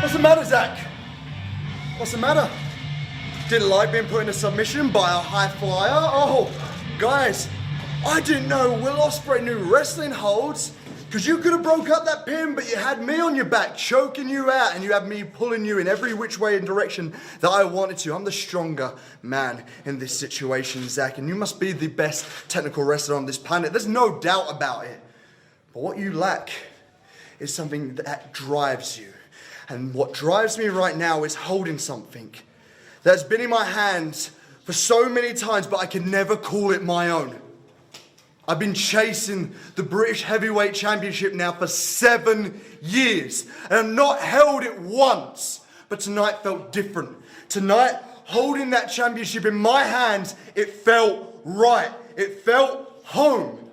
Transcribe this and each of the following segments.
What's the matter, Zack? What's the matter? Didn't like being put in a submission by a high flyer? Oh, guys, I didn't know Will Ospreay knew wrestling holds, because you could have broke up that pin, but you had me on your back, choking you out, and you had me pulling you in every which way and direction that I wanted to. I'm the stronger man in this situation, Zack, and you must be the best technical wrestler on this planet. There's no doubt about it. But what you lack is something that drives you. And what drives me right now is holding something that's been in my hands for so many times, but I can never call it my own. I've been chasing the British Heavyweight Championship now for 7 years, and I've not held it once. But tonight felt different. Tonight, holding that championship in my hands, it felt right. It felt home.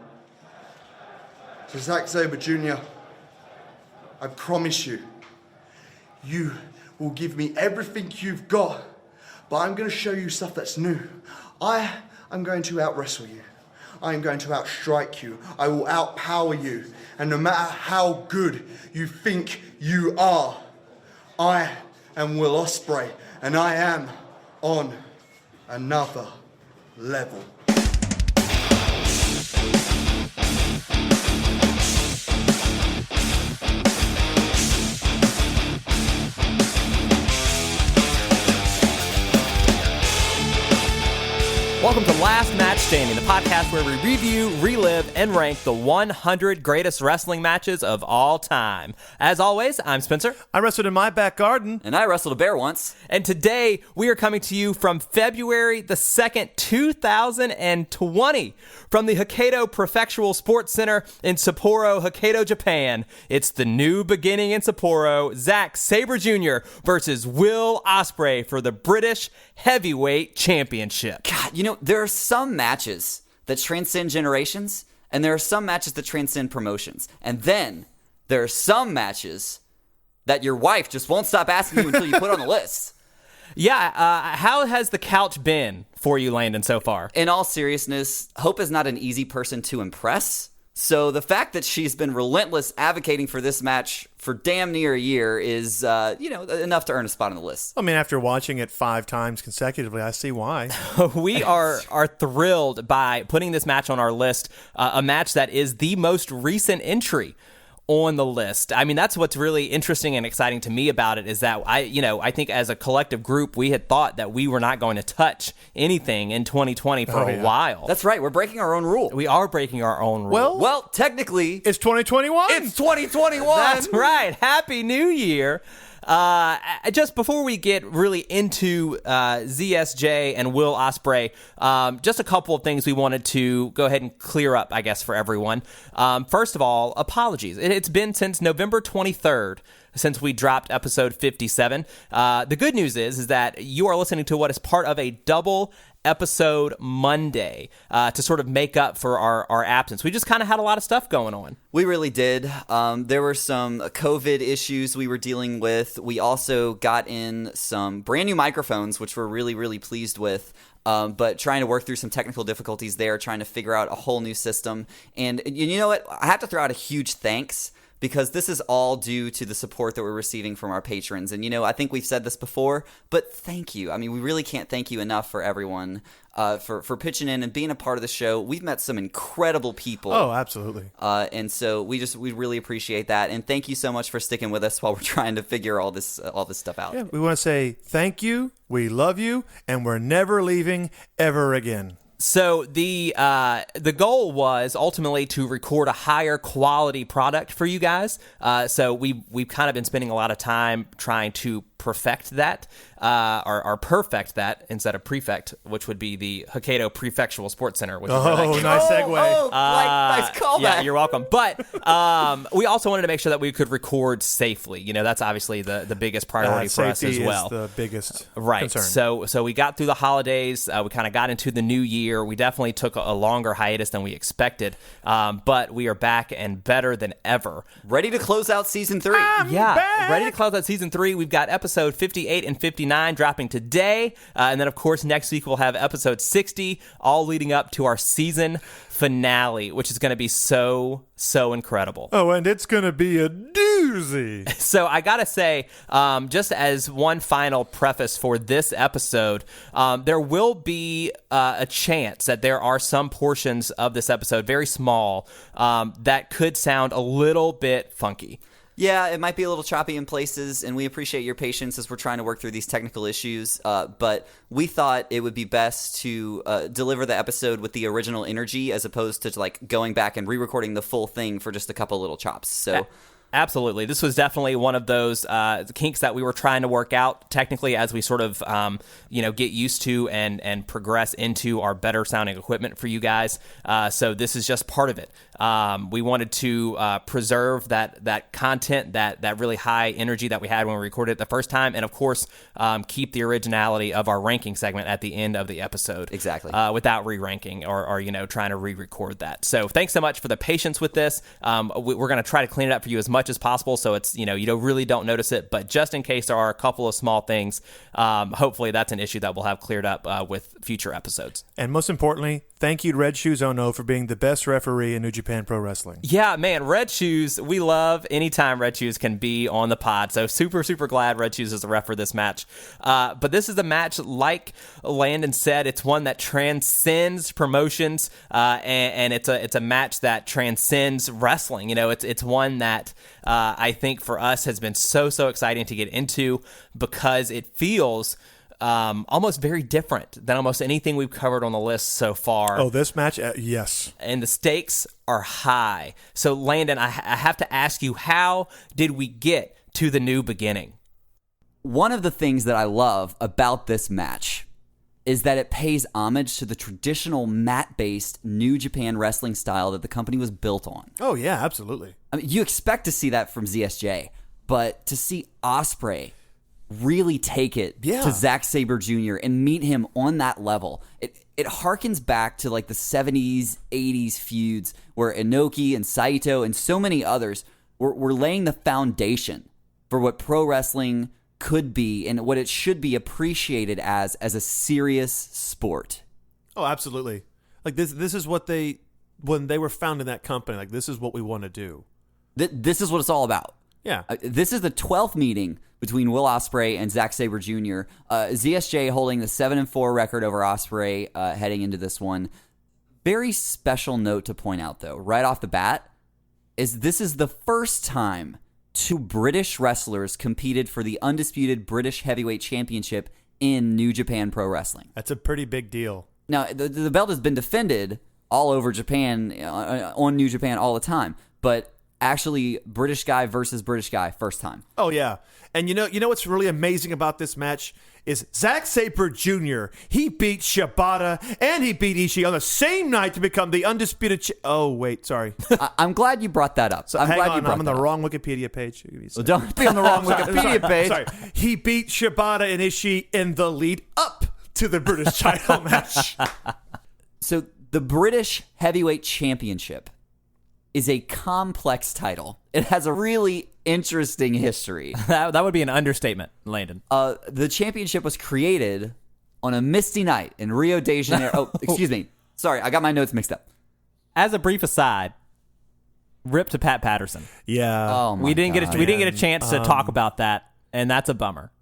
So Zack Sabre Jr., I promise you, you will give me everything you've got, but I'm going to show you stuff that's new. I am going to out-wrestle you. I am going to outstrike you. I will outpower you. And no matter how good you think you are, I am Will Ospreay, and I am on another level. Welcome to Last Match Standing, the podcast where we review, relive, and rank the 100 greatest wrestling matches of all time. As always, I'm Spencer. I wrestled in my back garden. And I wrestled a bear once. And today, we are coming to you from February the 2nd, 2020, from the Hokkaido Prefectural Sports Center in Sapporo, Hokkaido, Japan. It's the new beginning in Sapporo. Zack Sabre Jr. versus Will Ospreay for the British Heavyweight Championship. God, you know, there are some matches that transcend generations, and there are some matches that transcend promotions. And then there are some matches that your wife just won't stop asking you until you put on the list. Yeah, how has the couch been for you, Landon, so far? In all seriousness, Hope is not an easy person to impress. So the fact that she's been relentless advocating for this match for damn near a year is, enough to earn a spot on the list. I mean, after watching it 5 times consecutively, I see why. We are thrilled by putting this match on our list, a match that is the most recent entry on the list. I mean, that's what's really interesting and exciting to me about it is that I think as a collective group, we had thought that we were not going to touch anything in 2020 for a while. That's right. We're breaking our own rule. We are breaking our own rule. Well, technically, it's 2021. It's 2021. That's right. Happy New Year. Just before we get really into ZSJ and Will Ospreay, just a couple of things we wanted to go ahead and clear up, I guess, for everyone. First of all, apologies. It's been since November 23rd since we dropped episode 57. The good news is that you are listening to what is part of a double episode Monday to sort of make up for our absence. We just kind of had a lot of stuff going on. We really did. There were some COVID issues we were dealing with. We also got in some brand new microphones, which we're really, really pleased with. But trying to work through some technical difficulties there, trying to figure out a whole new system. And you know what? I have to throw out a huge thanks, because this is all due to the support that we're receiving from our patrons. And, I think we've said this before, but thank you. I mean, we really can't thank you enough for everyone for pitching in and being a part of the show. We've met some incredible people. Oh, absolutely. And so we really appreciate that. And thank you so much for sticking with us while we're trying to figure all this stuff out. Yeah, we want to say thank you, we love you, and we're never leaving ever again. So the goal was ultimately to record a higher quality product for you guys. So we've kind of been spending a lot of time trying to perfect that, or perfect that instead of prefect, which would be the Hokkaido Prefectural Sports Center. Which nice segue. Nice callback. Yeah, you're welcome. But we also wanted to make sure that we could record safely. That's obviously the biggest priority for us as well. Safety is the biggest concern. So we got through the holidays. We kind of got into the new year. We definitely took a longer hiatus than we expected, but we are back and better than ever. Ready to close out season 3. Ready to close out season 3. We've got episode 58 and 59 dropping today. And then, of course, next week we'll have episode 60, all leading up to our season finale, which is going to be so incredible. Oh, and it's going to be a juicy. So I gotta say, just as one final preface for this episode, there will be a chance that there are some portions of this episode, very small, that could sound a little bit funky. Yeah, it might be a little choppy in places, and we appreciate your patience as we're trying to work through these technical issues. But we thought it would be best to deliver the episode with the original energy as opposed to like going back and re-recording the full thing for just a couple little chops. So. Absolutely. This was definitely one of those kinks that we were trying to work out technically as we sort of, get used to and progress into our better sounding equipment for you guys. So this is just part of it. We wanted to preserve that content, that really high energy that we had when we recorded it the first time. And of course, keep the originality of our ranking segment at the end of the episode. Exactly. Without re-ranking or trying to re-record that. So thanks so much for the patience with this. We're going to try to clean it up for you as much as possible, so it's you really don't notice it, but just in case there are a couple of small things, hopefully that's an issue that we'll have cleared up with future episodes. And most importantly, thank you to Red Shoes Ono for being the best referee in New Japan Pro Wrestling. Yeah, man, Red Shoes, we love anytime Red Shoes can be on the pod, so super glad Red Shoes is the ref for this match. But this is a match, like Landon said, it's one that transcends promotions, and it's a match that transcends wrestling. It's one that I think for us has been so exciting to get into because it feels almost very different than almost anything we've covered on the list so far. Oh, this match? Yes. And the stakes are high. So, Landon, I have to ask you, how did we get to the new beginning? One of the things that I love about this match is that it pays homage to the traditional mat-based New Japan wrestling style that the company was built on. Oh, yeah, absolutely. I mean, you expect to see that from ZSJ, but to see Ospreay really take it to Zack Sabre Jr. and meet him on that level, it harkens back to like the 70s, 80s feuds where Inoki and Saito and so many others were laying the foundation for what pro wrestling could be and what it should be appreciated as a serious sport. Oh, absolutely. Like this is what when they were founding that company, like this is what we want to do. This is what it's all about. Yeah. This is the 12th meeting between Will Ospreay and Zack Sabre Jr. ZSJ holding the 7-4 record over Ospreay heading into this one. Very special note to point out, though, right off the bat, is this is the first time two British wrestlers competed for the undisputed British Heavyweight Championship in New Japan Pro Wrestling. That's a pretty big deal. Now, the belt has been defended all over Japan, on New Japan all the time, but actually British guy versus British guy, first time. Oh, yeah. And you know what's really amazing about this match is Zack Sabre Jr. He beat Shibata and he beat Ishii on the same night to become the undisputed. Oh, wait, sorry. I'm glad you brought that up. So I'm glad you brought I'm on the wrong Wikipedia page. Well, don't be on the wrong Wikipedia page. Sorry. He beat Shibata and Ishii in the lead up to the British title match. So the British Heavyweight Championship is a complex title. It has a really interesting history. That would be an understatement, Landon. The championship was created on a misty night in Rio de Janeiro. Oh, excuse me. Sorry, I got my notes mixed up. As a brief aside, rip to Pat Patterson. Yeah. Oh my we didn't God. get a chance to talk about that, and that's a bummer.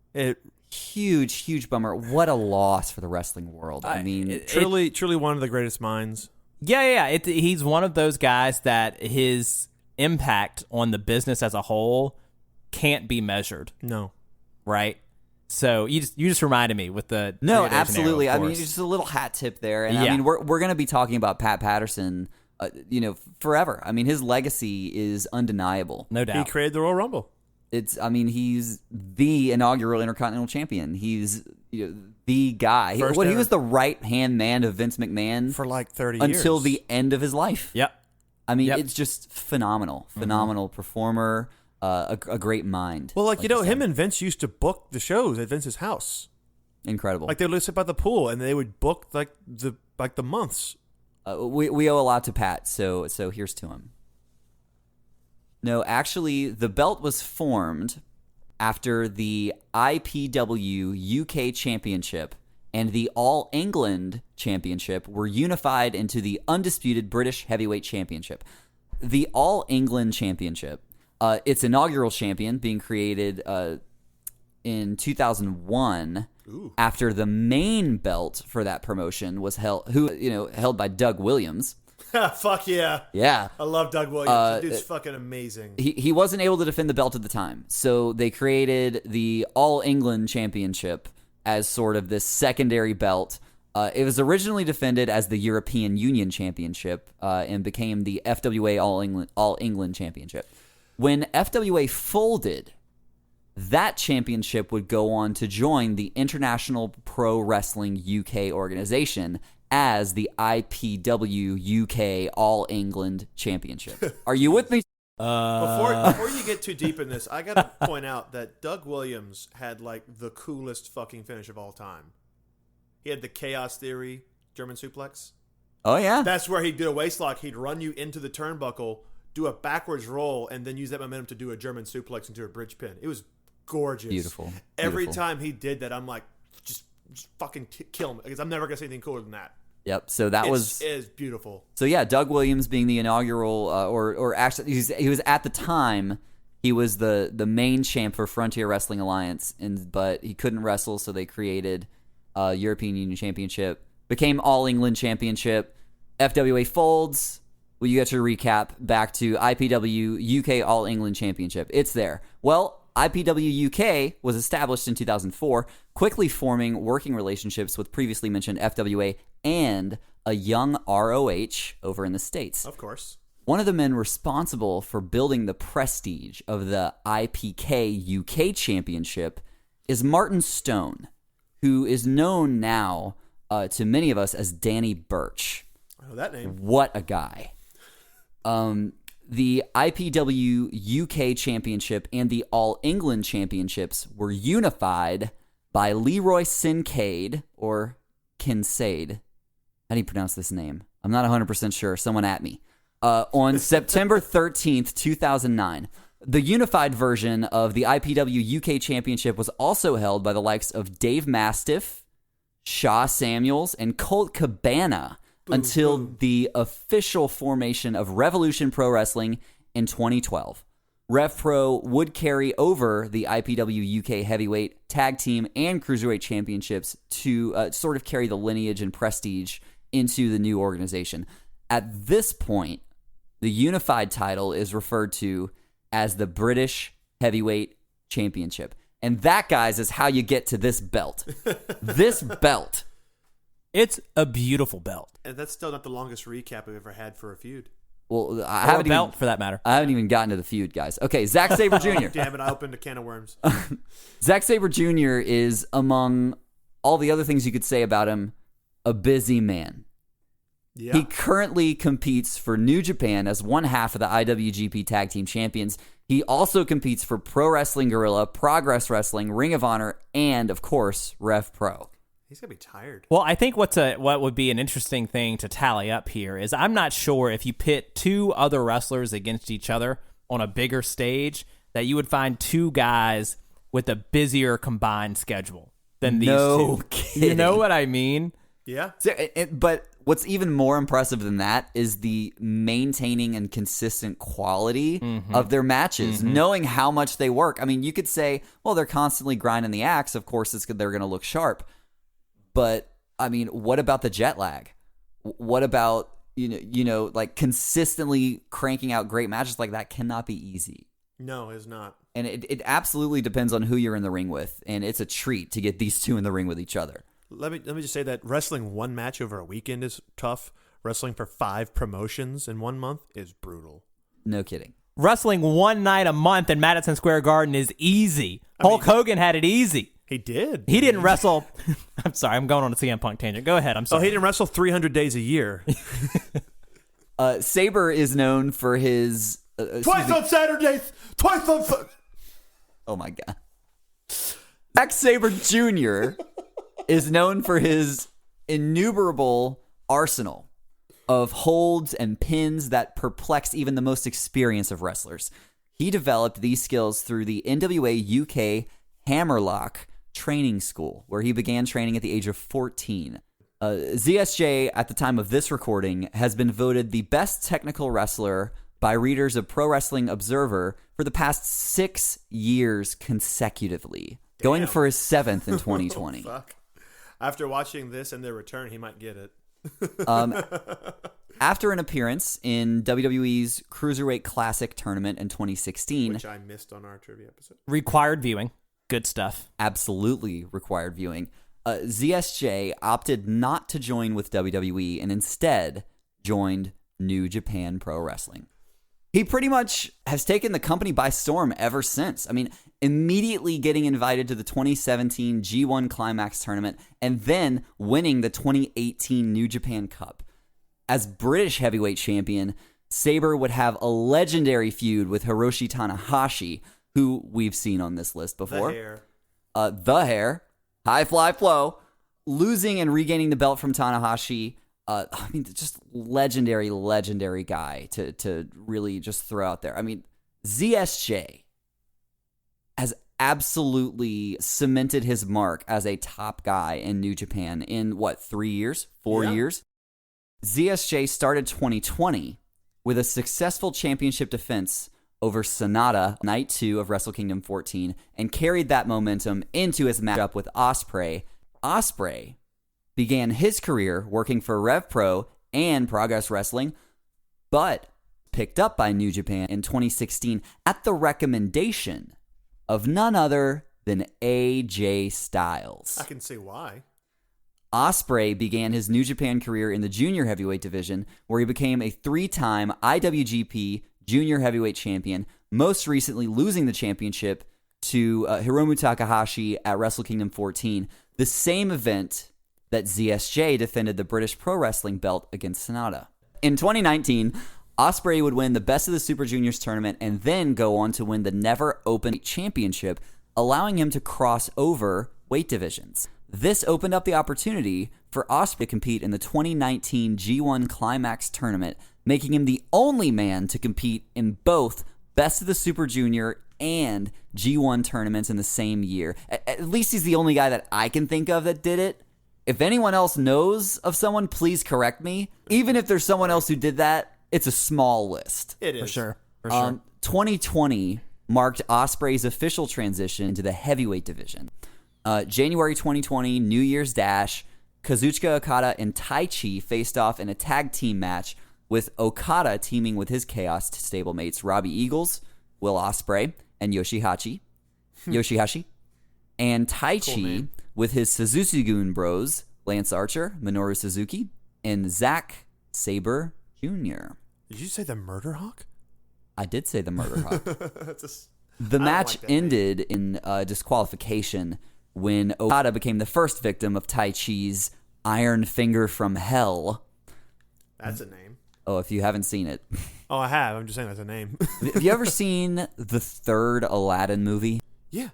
Huge bummer. What a loss for the wrestling world. I mean, truly one of the greatest minds. Yeah. He's one of those guys that his impact on the business as a whole can't be measured. No. Right? So you just reminded me with the no, Rio de Janeiro, absolutely. of I mean, course. just a little hat tip there, and Yeah. I mean, we're going to be talking about Pat Patterson, forever. I mean, his legacy is undeniable. No doubt. He created the Royal Rumble. He's the inaugural Intercontinental Champion. He's the guy. He was the right-hand man of Vince McMahon For like 30 years. until the end of his life. Yep. I mean, it's just phenomenal performer, a great mind. Well, you him and Vince used to book the shows at Vince's house. Incredible. Like they would sit by the pool and they would book the months. We owe a lot to Pat, so here's to him. No, actually, the belt was formed after the IPW UK Championship and the All England Championship were unified into the undisputed British Heavyweight Championship. The All England Championship its inaugural champion being created in 2001 after the main belt for that promotion was held by Doug Williams. Fuck yeah. Yeah. I love Doug Williams. That dude's fucking amazing. He wasn't able to defend the belt at the time, so they created the All England Championship as sort of this secondary belt. It was originally defended as the European Union Championship and became the FWA All England Championship. When FWA folded, that championship would go on to join the International Pro Wrestling UK organization as the IPW UK All England Championship. Are you with me? Before you get too deep in this, I gotta point out that Doug Williams had like the coolest fucking finish of all time. He had the Chaos Theory German suplex. Oh yeah, That's where he'd do a waist lock. He'd run you into the turnbuckle, do a backwards roll, and then use that momentum to do a German suplex into a bridge pin. It was gorgeous. Beautiful. Every Beautiful. time he did that, I'm like, just fucking kill him, because I'm never gonna say anything cooler than that. Yep. So that was It is beautiful. So yeah, Doug Williams being the inaugural, or actually he was at the time he was the main champ for Frontier Wrestling Alliance, but he couldn't wrestle, so they created European Union Championship, became All England Championship. FWA folds. Well, you get to recap back to IPW UK All England Championship. It's there. Well, IPW UK was established in 2004, quickly forming working relationships with previously mentioned FWA and a young ROH over in the States. Of course. One of the men responsible for building the prestige of the IPK UK Championship is Martin Stone, who is known now to many of us as Danny Burch. I know that name. What a guy. The IPW UK Championship and the All England Championships were unified by Leroy Kincaid, or Kincaid. How do you pronounce this name? I'm not 100% sure. Someone at me. On September 13th, 2009. The unified version of the IPW UK Championship was also held by the likes of Dave Mastiff, Shaw Samuels, and Colt Cabana until the official formation of Revolution Pro Wrestling in 2012. Rev Pro would carry over the IPW UK Heavyweight, Tag Team, and Cruiserweight Championships to sort of carry the lineage and prestige into the new organization. At this point, the unified title is referred to as the British Heavyweight Championship. And that, guys, is how you get to this belt. This belt. It's a beautiful belt. And that's still not the longest recap we've ever had for a feud. Well, I Or a haven't belt, even, for that matter. I haven't even gotten to the feud, guys. Okay, Zack Sabre Jr. Damn it, I opened a can of worms. Zack Sabre Jr. is, among all the other things you could say about him, a busy man. Yeah. He currently competes for New Japan as one half of the IWGP Tag Team Champions. He also competes for Pro Wrestling Guerrilla, Progress Wrestling, Ring of Honor, and, of course, Rev Pro. He's going to be tired. Well, I think what would be an interesting thing to tally up here is I'm not sure if you pit two other wrestlers against each other on a bigger stage that you would find two guys with a busier combined schedule than these No two. kidding. You know what I mean? Yeah. But what's even more impressive than that is the maintaining and consistent quality of their matches, knowing how much they work. I mean, you could say, well, they're constantly grinding the axe. Of course, they're going to look sharp. But, I mean, what about the jet lag? What about, like consistently cranking out great matches like that cannot be easy. No, it's not. And it absolutely depends on who you're in the ring with. And it's a treat to get these two in the ring with each other. Let me just say that wrestling one match over a weekend is tough. Wrestling for 5 promotions in 1 month is brutal. No kidding. Wrestling one night a month in Madison Square Garden is easy. Hulk Hogan had it easy. He did. He didn't wrestle. I'm sorry, I'm going on a CM Punk tangent. Go ahead. I'm Oh, sorry. he didn't wrestle 300 days a year. Sabre is known for his... Twice on Saturdays. Twice on... Oh, my God. Zack Sabre Jr. is known for his innumerable arsenal of holds and pins that perplex even the most experienced of wrestlers. He developed these skills through the NWA UK Hammerlock training school, where he began training at the age of 14. ZSJ, at the time of this recording, has been voted the best technical wrestler by readers of Pro Wrestling Observer for for the past 6 years consecutively, going for his 7th in 2020. Fuck. After watching this and their return, he might get it. After an appearance in WWE's Cruiserweight Classic tournament in 2016, Which I missed on our trivia episode. Required viewing. Good stuff. absolutely required viewing, ZSJ opted not to join with WWE and instead joined New Japan Pro Wrestling. He pretty much has taken the company by storm ever since. I mean, immediately getting invited to the 2017 G1 Climax tournament and then winning the 2018 New Japan Cup. As British heavyweight champion, Sabre would have a legendary feud with Hiroshi Tanahashi, who we've seen on this list before. The hair. High fly flow. Losing and regaining the belt from Tanahashi. I mean, just legendary guy to really just throw out there. I mean, ZSJ has absolutely cemented his mark as a top guy in New Japan in, 3 years? 4 years? ZSJ started 2020 with a successful championship defense over Sonata, Night 2 of Wrestle Kingdom 14, and carried that momentum into his matchup with Ospreay. Ospreay began his career working for Rev Pro and Progress Wrestling, but picked up by New Japan in 2016 at the recommendation of none other than AJ Styles. I can see why. Ospreay began his New Japan career in the junior heavyweight division, where he became a 3-time IWGP junior heavyweight champion, most recently losing the championship to Hiromu Takahashi at Wrestle Kingdom 14, the same event that ZSJ defended the British Pro Wrestling belt against Sonata. In 2019, Ospreay would win the Best of the Super Juniors tournament and then go on to win the Never Open Championship, allowing him to cross over weight divisions. This opened up the opportunity for Ospreay to compete in the 2019 G1 Climax tournament, making him the only man to compete in both Best of the Super Junior and G1 tournaments in the same year. At least he's the only guy that I can think of that did it. If anyone else knows of someone, please correct me. Even if there's someone else who did that, it's a small list. It is. For sure. 2020 marked Ospreay's official transition into the heavyweight division. January 2020, New Year's Dash, Kazuchika Okada and Taichi faced off in a tag team match with Okada teaming with his Chaos stablemates Robbie Eagles, Will Ospreay, and Yoshihashi. And Taichi with his Suzuki-gun bros, Lance Archer, Minoru Suzuki, and Zack Sabre Jr. Did you say the Murder Hawk? I did say the Murder Hawk. That's The match like that name. ended in disqualification when Okada became the first victim of Taichi's Iron Finger from Hell. That's a name. Oh, if you haven't seen it. Oh, I have. I'm just saying that's a name. Have you ever seen the third Aladdin movie? Yeah.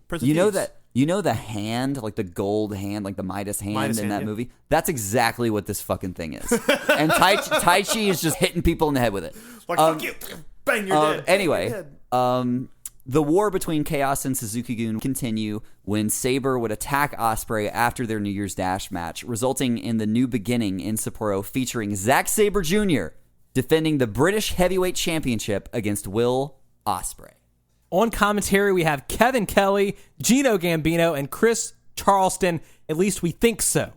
Prince of You know Thieves. that the hand, like the gold hand, like the Midas hand Midas in hand, that yeah. movie? That's exactly what this fucking thing is. And Taichi is just hitting people in the head with it. Like, fuck you. Bang, you're dead. Anyway, You're dead. the war between Chaos and Suzuki-gun would continue when Sabre would attack Ospreay after their New Year's Dash match, resulting in the New Beginning in Sapporo featuring Zack Sabre Jr. defending the British Heavyweight Championship against Will Ospreay. On commentary, we have Kevin Kelly, Gino Gambino, and Chris Charleston. At least we think so.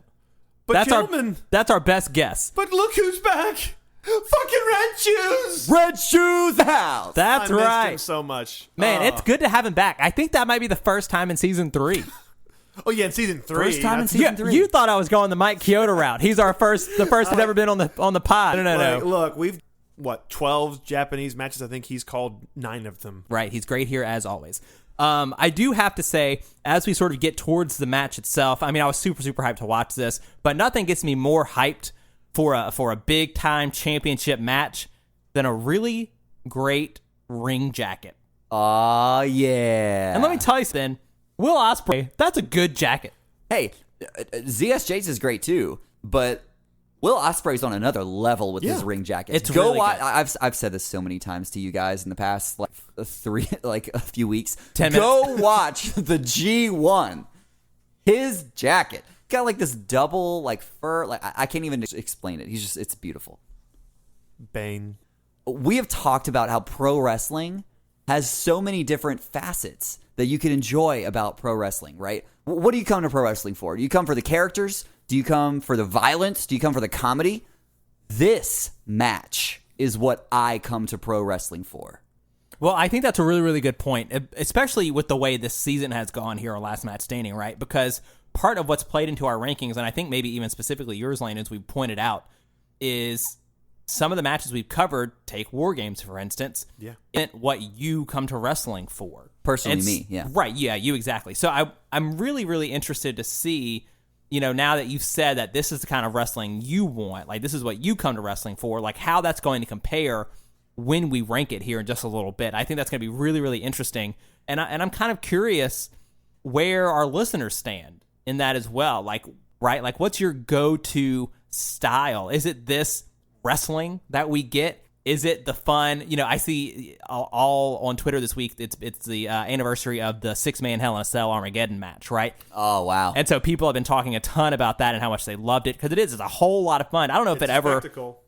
But gentlemen, that's our best guess. but look who's back. Fucking Red Shoes. Red Shoes House! That's I missed right. him so much. Man, it's good to have him back. I think that might be the first time in season 3. Oh, yeah, in season 3. First time in That's- season 3. You thought I was going the Mike Kyoto route. He's the first that's ever been on the pod. No. Like, look, we've, 12 Japanese matches? I think he's called 9 of them. Right, he's great here as always. I do have to say, as we sort of get towards the match itself, I mean, I was super hyped to watch this, but nothing gets me more hyped for a big time championship match than a really great ring jacket. Oh, yeah. And let me tell you something, Will Ospreay, that's a good jacket. Hey, ZSJ's is great too, but Will Ospreay's on another level with his ring jacket. It's really watch. good. I've said this so many times to you guys in the past a few weeks. 10 Go watch the G1. His jacket got like this double fur. I can't even explain it. It's beautiful. Bane. We have talked about how pro wrestling has so many different facets that you can enjoy about pro wrestling, right? What do you come to pro wrestling for? Do you come for the characters? Do you come for the violence? Do you come for the comedy? This match is what I come to pro wrestling for. Well, I think that's a really, really good point, especially with the way this season has gone here on Last Match Standing, right? Because part of what's played into our rankings, and I think maybe even specifically yours, Lane, as we pointed out, is some of the matches we've covered, take War Games, for instance, isn't what you come to wrestling for. Personally, me, yeah. Right, yeah, you exactly. So I'm really, really interested to see, now that you've said that this is the kind of wrestling you want, like this is what you come to wrestling for, like how that's going to compare when we rank it here in just a little bit. I think that's going to be really, really interesting. And I'm kind of curious where our listeners stand in that as well. Like, right? Like, what's your go-to style? Is it this wrestling that we get? Is it the fun? I see all on Twitter this week, it's the anniversary of the 6-man Hell in a Cell Armageddon match, right? Oh, wow. And so people have been talking a ton about that and how much they loved it, because it's a whole lot of fun. I don't know if it ever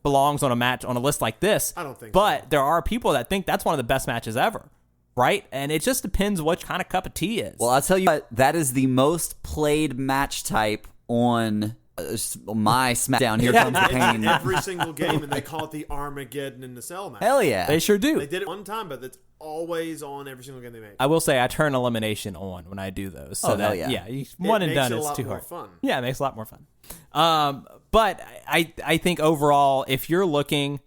belongs on a list like this. I don't think but so. There are people that think that's one of the best matches ever, right? And it just depends what kind of cup of tea is. Well, I'll tell you what, that is the most played match type on my SmackDown. Here comes the pain. Every single game, and they call it the Armageddon in the Cell match. Hell yeah. They sure do. They did it one time, but it's always on every single game they make. I will say I turn elimination on when I do those. So hell that, yeah. One and done is too hard. Fun. Yeah, it makes a lot more fun. But I think overall, if you're looking,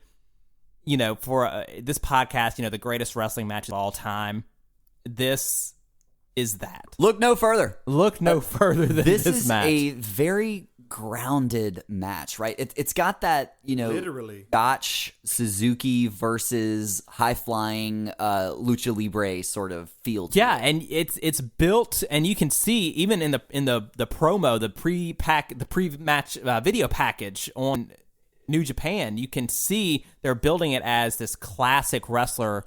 for this podcast, the greatest wrestling matches of all time, this is that. Look no further. Look no further than this match. This is a very grounded match, right? It's got that, literally Gotch Suzuki versus high flying lucha libre sort of feel to it. And it's built, and you can see even in the promo, the pre-match video package on New Japan, you can see they're building it as this classic wrestler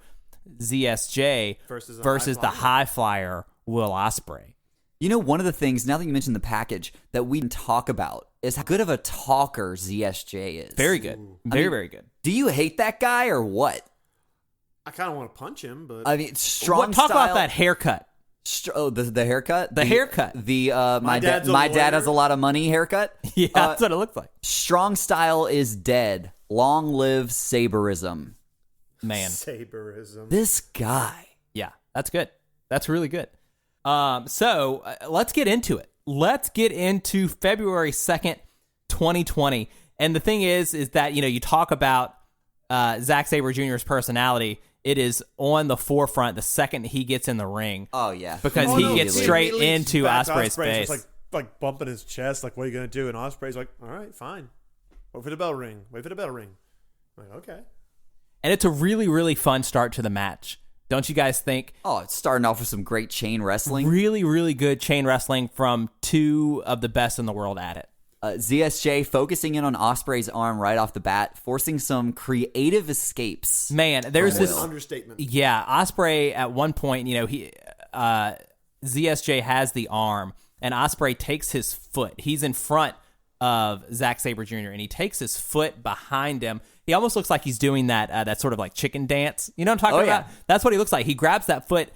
ZSJ versus the high flyer Will Ospreay. One of the things, now that you mentioned the package, that we can talk about is how good of a talker ZSJ is. Very good. Very good. Do you hate that guy or what? I kind of want to punch him, but... strong Talk style. about that haircut. The haircut? The haircut. My dad has a lot of money haircut? Yeah, that's what it looks like. Strong style is dead. Long live Sabreism. Man. Sabreism. This guy. Yeah, that's good. That's really good. So let's get into it. Let's get into February 2nd, 2020. And the thing is that, you talk about Zack Sabre Jr.'s personality. It is on the forefront the second he gets in the ring. Oh, yeah. Because he gets straight into Ospreay's face. Just like bumping his chest, like, what are you going to do? And Ospreay's like, all right, fine. Wait for the bell ring. I'm like, okay. And it's a really, really fun start to the match. Don't you guys think? Oh, it's starting off with some great chain wrestling. Really, really good chain wrestling from two of the best in the world at it. ZSJ focusing in on Ospreay's arm right off the bat, forcing some creative escapes. Man, there's this understatement. Yeah, Ospreay at one point, ZSJ has the arm, and Ospreay takes his foot. He's in front of Zack Sabre Jr., and he takes his foot behind him. He almost looks like he's doing that sort of like chicken dance. You know what I'm talking about? That's what he looks like. He grabs that foot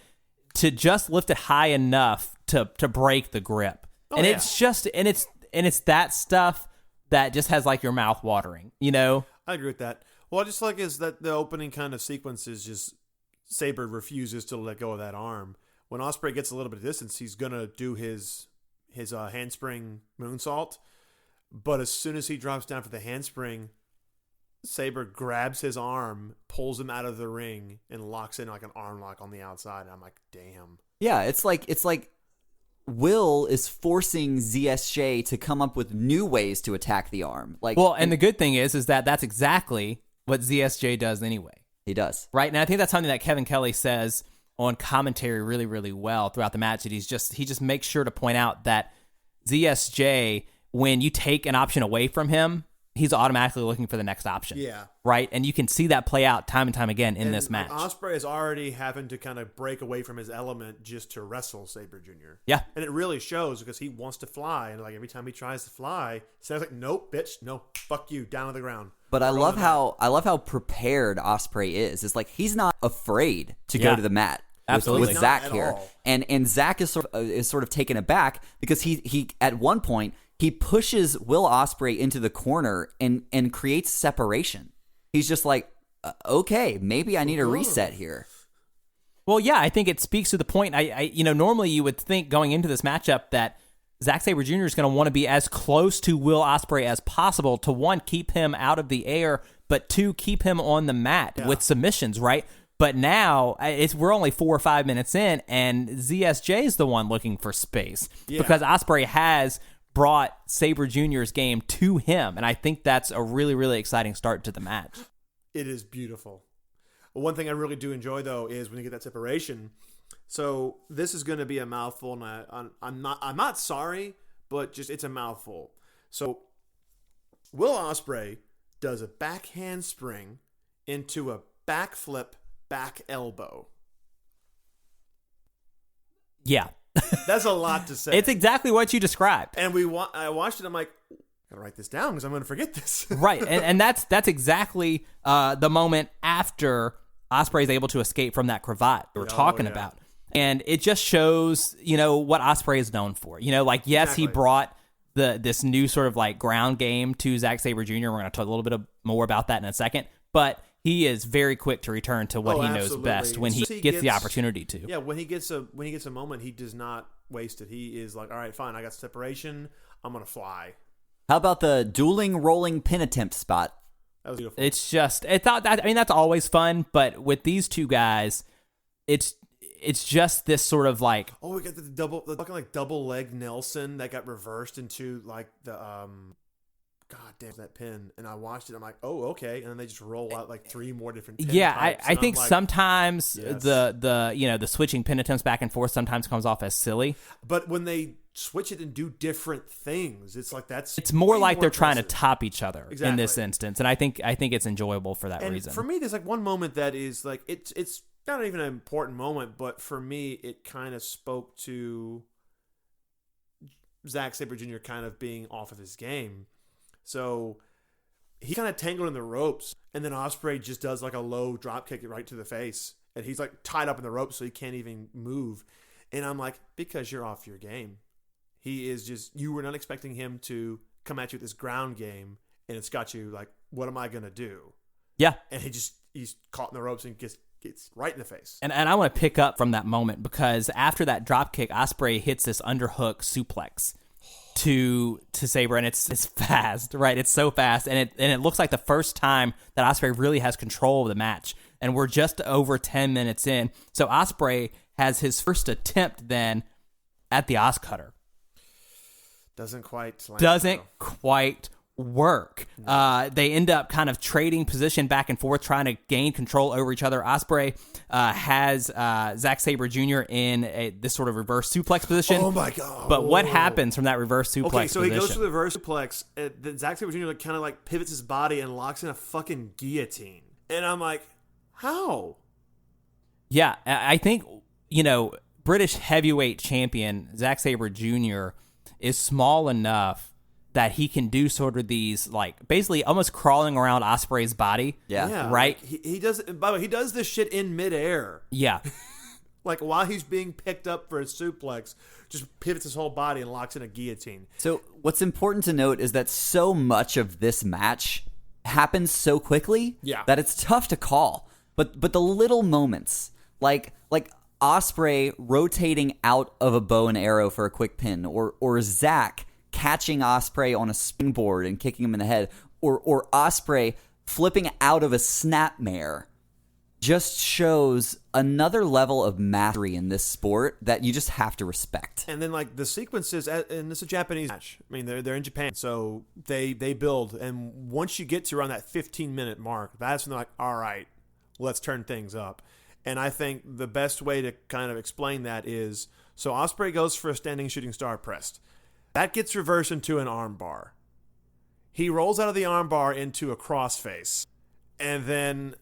to just lift it high enough to break the grip. It's just and it's that stuff that just has like your mouth watering, I agree with that. What I just like is that the opening kind of sequence is just Sabre refuses to let go of that arm. When Ospreay gets a little bit of distance, he's gonna do his handspring moonsault. But as soon as he drops down for the handspring, Sabre grabs his arm, pulls him out of the ring, and locks in like an arm lock on the outside. And I'm like, damn. Yeah, it's like Will is forcing ZSJ to come up with new ways to attack the arm. And the good thing is that that's exactly what ZSJ does anyway. He does. Right? And I think that's something that Kevin Kelly says on commentary really, really well throughout the match. That he just makes sure to point out that ZSJ, when you take an option away from him, he's automatically looking for the next option. Yeah. Right? And you can see that play out time and time again in this match. Ospreay is already having to kind of break away from his element just to wrestle Sabre Jr. Yeah. And it really shows because he wants to fly. And like every time he tries to fly, Sam's like, nope, bitch, no, fuck you, down to the ground. But I love how prepared Ospreay is. It's like he's not afraid to go to the mat Absolutely. with Zack Not at here. all. And Zack is sort of taken aback because he at one point he pushes Will Ospreay into the corner and creates separation. He's just like, okay, maybe I need a reset here. Well, yeah, I think it speaks to the point. I normally you would think going into this matchup that Zack Sabre Jr. is going to want to be as close to Will Ospreay as possible to, one, keep him out of the air, but two, keep him on the mat with submissions, right? But now we're only 4 or 5 minutes in, and ZSJ is the one looking for space because Ospreay has brought Sabre Jr.'s game to him, and I think that's a really, really exciting start to the match. It is beautiful. One thing I really do enjoy, though, is when you get that separation. So this is going to be a mouthful, and I'm not sorry, but just it's a mouthful. So Will Ospreay does a back handspring into a backflip back elbow. Yeah. That's a lot to say. It's exactly what you described. And I watched it. I'm like, I gotta write this down because I'm going to forget this. Right, and that's exactly the moment after Ospreay is able to escape from that cravat we're talking about. And it just shows, what Ospreay is known for. Like, yes, he brought this new sort of like ground game to Zack Sabre Jr. We're going to talk a little bit more about that in a second. But he is very quick to return to what he knows best when he gets the opportunity to. Yeah, when he gets a moment, he does not waste it. He is like, all right, fine, I got separation. I'm going to fly. How about the dueling rolling pin attempt spot? That was beautiful. It's just, that's always fun. But with these two guys, it's just this sort of like, we got the fucking like double leg Nelson that got reversed into like the God damn that pin. And I watched it. I'm like, oh, okay. And then they just roll out like 3 more different pin types, I think like, sometimes yes. the switching pin attempts back and forth sometimes comes off as silly. But when they switch it and do different things, it's like it's more like they're trying to impressive. top each other in this Exactly. instance. And I think it's enjoyable for that reason. For me, there's like one moment that is like it's not even an important moment, but for me, it kind of spoke to Zack Sabre Jr. kind of being off of his game. So he kind of tangled in the ropes, and then Ospreay just does like a low drop kick right to the face, and he's like tied up in the ropes, so he can't even move. And I'm like, because you're off your game. He is just, you were not expecting him to come at you with this ground game, and it's got you like, what am I gonna do? Yeah, and he's caught in the ropes and gets right in the face. And I want to pick up from that moment because after that drop kick, Ospreay hits this underhook suplex to Sabre, and it's fast, right? It's so fast, and it looks like the first time that Ospreay really has control of the match. And we're just over 10 minutes in, so Ospreay has his first attempt then at the Os Cutter. Doesn't quite work. They end up kind of trading position back and forth, trying to gain control over each other. Ospreay has Zack Sabre Jr. in this sort of reverse suplex position. Oh my god! But what happens from that reverse suplex position? Okay, so he goes to the reverse suplex, and then Zack Sabre Jr. kind of like pivots his body and locks in a fucking guillotine. And I'm like, how? Yeah, I think, British heavyweight champion Zack Sabre Jr. is small enough that he can do sort of these, like, basically almost crawling around Ospreay's body. Yeah. Right? Like he does. By the way, he does this shit in midair. Yeah. Like while he's being picked up for a suplex, just pivots his whole body and locks in a guillotine. So what's important to note is that so much of this match happens so quickly that it's tough to call. But the little moments, like Ospreay rotating out of a bow and arrow for a quick pin, or Zack catching Ospreay on a springboard and kicking him in the head, or Ospreay flipping out of a snapmare, just shows another level of mastery in this sport that you just have to respect. And then like the sequences, and this is a Japanese match. I mean, they're in Japan, so they build, and once you get to around that 15-minute mark, that's when they're like, all right, let's turn things up. And I think the best way to kind of explain that is, so Ospreay goes for a standing shooting star press. That gets reversed into an arm bar. He rolls out of the armbar into a crossface. And then,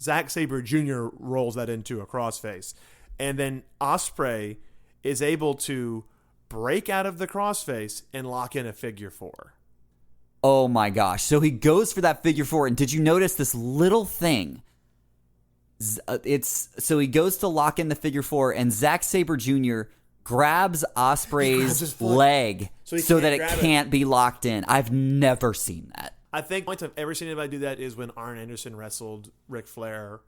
Zack Sabre Jr. rolls that into a crossface. And then Ospreay is able to break out of the crossface and lock in a figure 4. Oh my gosh. So he goes for that figure 4. And did you notice this little thing? So he goes to lock in the figure 4, and Zack Sabre Jr. grabs Ospreay's leg so that it can't be locked in. I've never seen that. I think the only time I've ever seen anybody do that is when Arn Anderson wrestled Ric Flair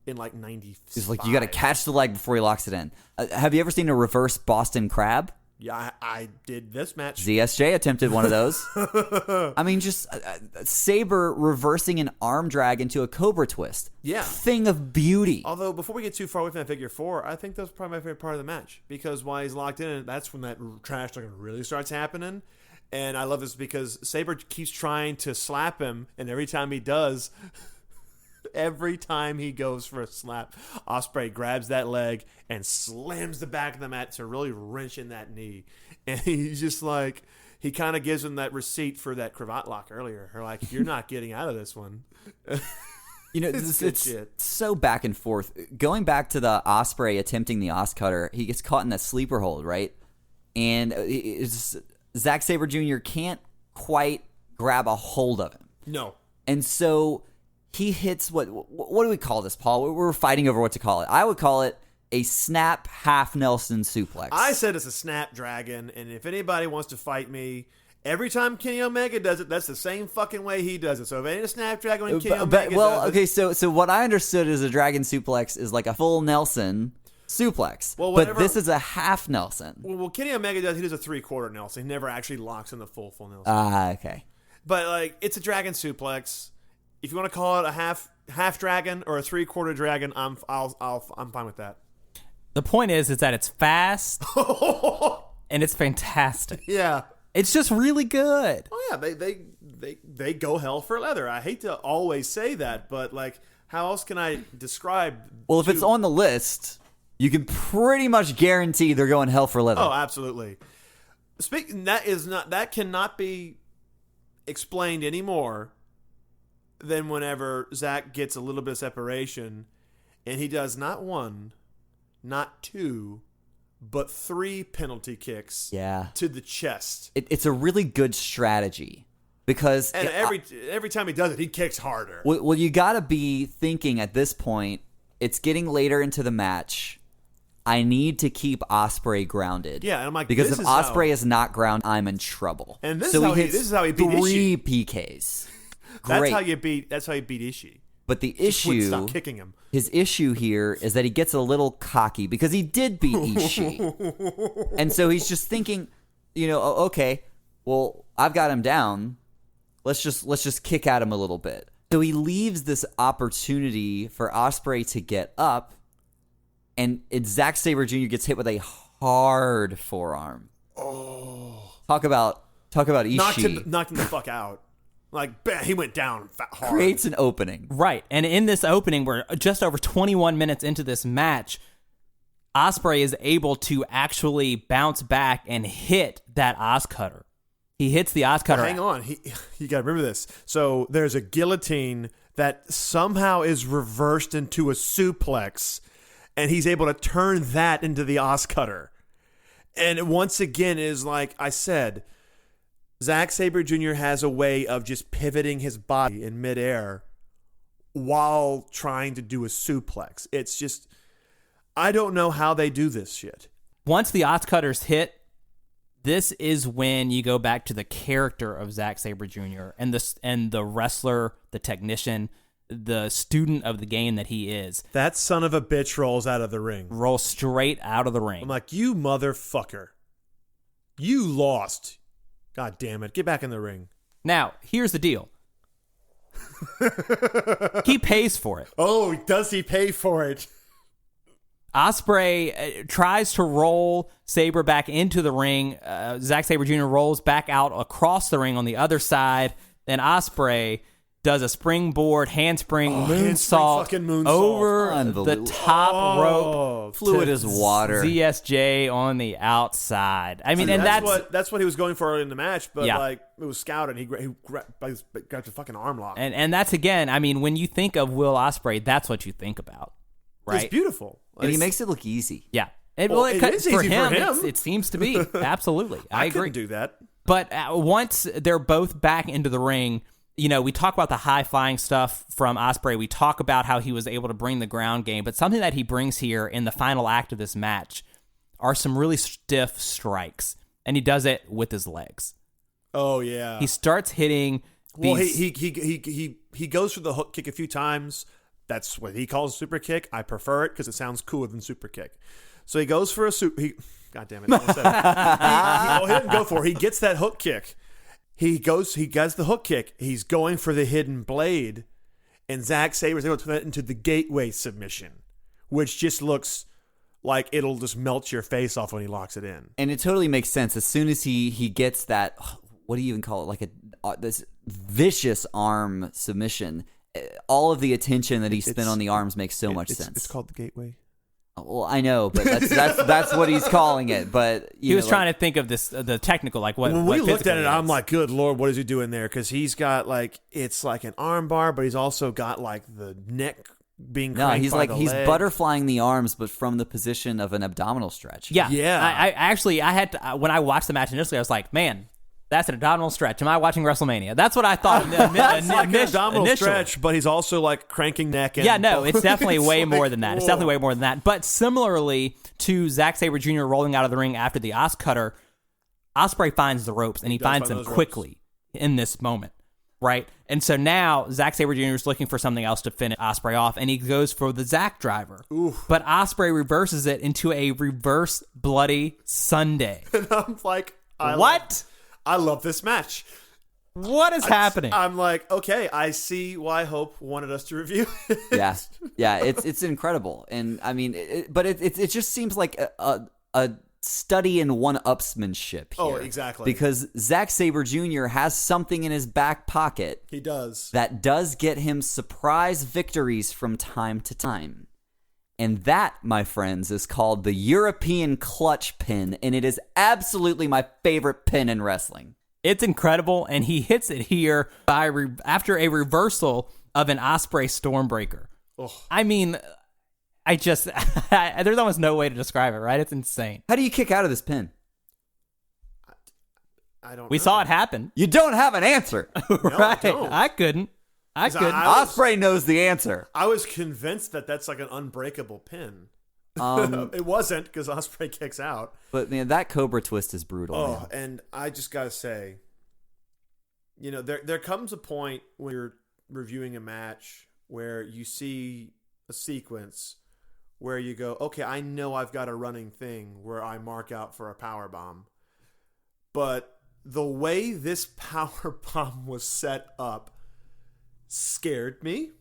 in like 95. It's like you got to catch the leg before he locks it in. Have you ever seen a reverse Boston Crab? Yeah, I did this match. ZSJ attempted one of those. I mean, just Sabre reversing an arm drag into a Cobra twist. Yeah. Thing of beauty. Although, before we get too far away from that figure 4, I think that's probably my favorite part of the match. Because while he's locked in, that's when that trash talking really starts happening. And I love this because Sabre keeps trying to slap him, and every time he does... Every time he goes for a slap, Ospreay grabs that leg and slams the back of the mat to really wrench in that knee. And he's just like, he kind of gives him that receipt for that cravat lock earlier. Or like, you're not getting out of this one. You know, it's so back and forth. Going back to the Ospreay attempting the Os Cutter, he gets caught in that sleeper hold, right? And Zack Sabre Jr. can't quite grab a hold of him. No. And so... he hits what do we call this, Paul? We're fighting over what to call it. I would call it a snap half Nelson suplex. I said it's a snapdragon, and if anybody wants to fight me, every time Kenny Omega does it, that's the same fucking way he does it. So if it ain't a snapdragon when Kenny Omega does okay, so what I understood is a dragon suplex is like a full Nelson suplex. Well, but this is a half Nelson. Well, Kenny Omega does, he does a 3/4 Nelson. He never actually locks in the full Nelson. Okay. But like, it's a dragon suplex. If you want to call it a half dragon or a 3/4 dragon, I'm fine with that. The point is that it's fast and it's fantastic. Yeah, it's just really good. Oh yeah, they go hell for leather. I hate to always say that, but like, how else can I describe? Well, if it's on the list, you can pretty much guarantee they're going hell for leather. Oh, absolutely. That cannot be explained anymore than whenever Zack gets a little bit of separation, and he does not 1, not 2, but 3 penalty kicks to the chest. It's a really good strategy because... And every time he does it, he kicks harder. Well, you got to be thinking at this point, it's getting later into the match. I need to keep Ospreay grounded. Yeah, and I'm like, because if Ospreay is not grounded, I'm in trouble. And this is how he beat 3 PKs. Great. That's how you beat Ishii. But the issue, stop kicking him. His issue here is that he gets a little cocky because he did beat Ishii, and so he's just thinking, okay, well, I've got him down. Let's just kick at him a little bit. So he leaves this opportunity for Ospreay to get up, and Zack Sabre Jr. gets hit with a hard forearm. Oh, talk about Ishii. Knocked him the fuck out. Like, bam, he went down hard. Creates an opening. Right. And in this opening, we're just over 21 minutes into this match, Ospreay is able to actually bounce back and hit that Os Cutter. He hits the Os Cutter. Hang on. You got to remember this. So there's a guillotine that somehow is reversed into a suplex, and he's able to turn that into the Os Cutter. And once again, is like I said, Zack Sabre Jr. has a way of just pivoting his body in midair while trying to do a suplex. It's just, I don't know how they do this shit. Once the Os Cutter's hit, this is when you go back to the character of Zack Sabre Jr. and the wrestler, the technician, the student of the game that he is. That son of a bitch rolls out of the ring. Rolls straight out of the ring. I'm like, you motherfucker. You lost. God damn it. Get back in the ring. Now, here's the deal. He pays for it. Oh, does he pay for it? Ospreay tries to roll Sabre back into the ring. Zack Sabre Jr. rolls back out across the ring on the other side. Then Ospreay does a springboard, handspring, handspring moonsault fucking moonsault. over the Unbelievable. top rope. Fluid to as water. ZSJ on the outside. I mean, and that's what he was going for early in the match, but Yeah. like it was scouted. He grabbed the fucking arm lock. and that's again. I mean, when you think of Will Ospreay, that's what you think about, right? It's beautiful. And he makes it look easy. Yeah. It is for easy for him. him. It seems to be absolutely. I agree. couldn't do that. But once they're both back into the ring, we talk about the high-flying stuff from Ospreay. We talk about how he was able to bring the ground game. But something that he brings here in the final act of this match are some really stiff strikes. And he does it with his legs. Oh, yeah. He starts hitting these... Well, he goes for the hook kick a few times. That's what he calls a super kick. I prefer it because it sounds cooler than super kick. So he goes for a super... God damn it. He didn't go for it. He gets that hook kick. He gets the hook kick. He's going for the hidden blade. And Zack Sabre is able to turn that into the gateway submission, which just looks like it'll just melt your face off when he locks it in. And it totally makes sense. As soon as he gets that, what do you even call it? Like this vicious arm submission. All of the attention that he spent on the arms makes so much sense. It's called the gateway. Well, I know, but that's what he's calling it. But he was trying to think of this, the technical, like what. When what we looked at physically it, I'm like, good Lord, what is he doing there? Because he's got it's like an arm bar, but he's also got like the neck being cranked he's by like the he's leg. butterflying the arms, but from the position of an abdominal stretch. Yeah. Yeah. I had to, when I watched the match initially, I was like, man, that's an abdominal stretch. Am I watching WrestleMania? That's what I thought. It's like an abdominal initially. stretch, but he's also like cranking neck. And Yeah, no, it's definitely way like, more than that. It's whoa. definitely way more than that. But similarly to Zack Sabre Jr. rolling out of the ring after the Os Cutter, Ospreay finds the ropes, and he finds find them those quickly in this moment, right? And so now Zack Sabre Jr. is looking for something else to finish Ospreay off, and he goes for the Zack driver. Oof. But Ospreay reverses it into a reverse bloody Sunday. And I'm like, I love this match. What is happening? I'm like, okay, I see why Hope wanted us to review it. Yeah, it's incredible, and I mean, it just seems like a study in one-upsmanship here. Oh, exactly. Because Zack Sabre Jr. has something in his back pocket. He does. That does get him surprise victories from time to time. And that, my friends, is called the European clutch pin, and it is absolutely my favorite pin in wrestling. It's incredible, and he hits it here after a reversal of an Ospreay Stormbreaker. Ugh. I mean, there's almost no way to describe it, right? It's insane. How do you kick out of this pin? I don't We know. saw it happen. You don't have an answer. Right? don't. I couldn't. I Ospreay knows the answer. I was convinced that that's like an unbreakable pin. It wasn't because Ospreay kicks out. But man, that Cobra twist is brutal. Oh, man. and I just gotta say, there comes a point when you're reviewing a match where you see a sequence where you go, okay, I know I've got a running thing where I mark out for a power bomb, but the way this power bomb was set up scared me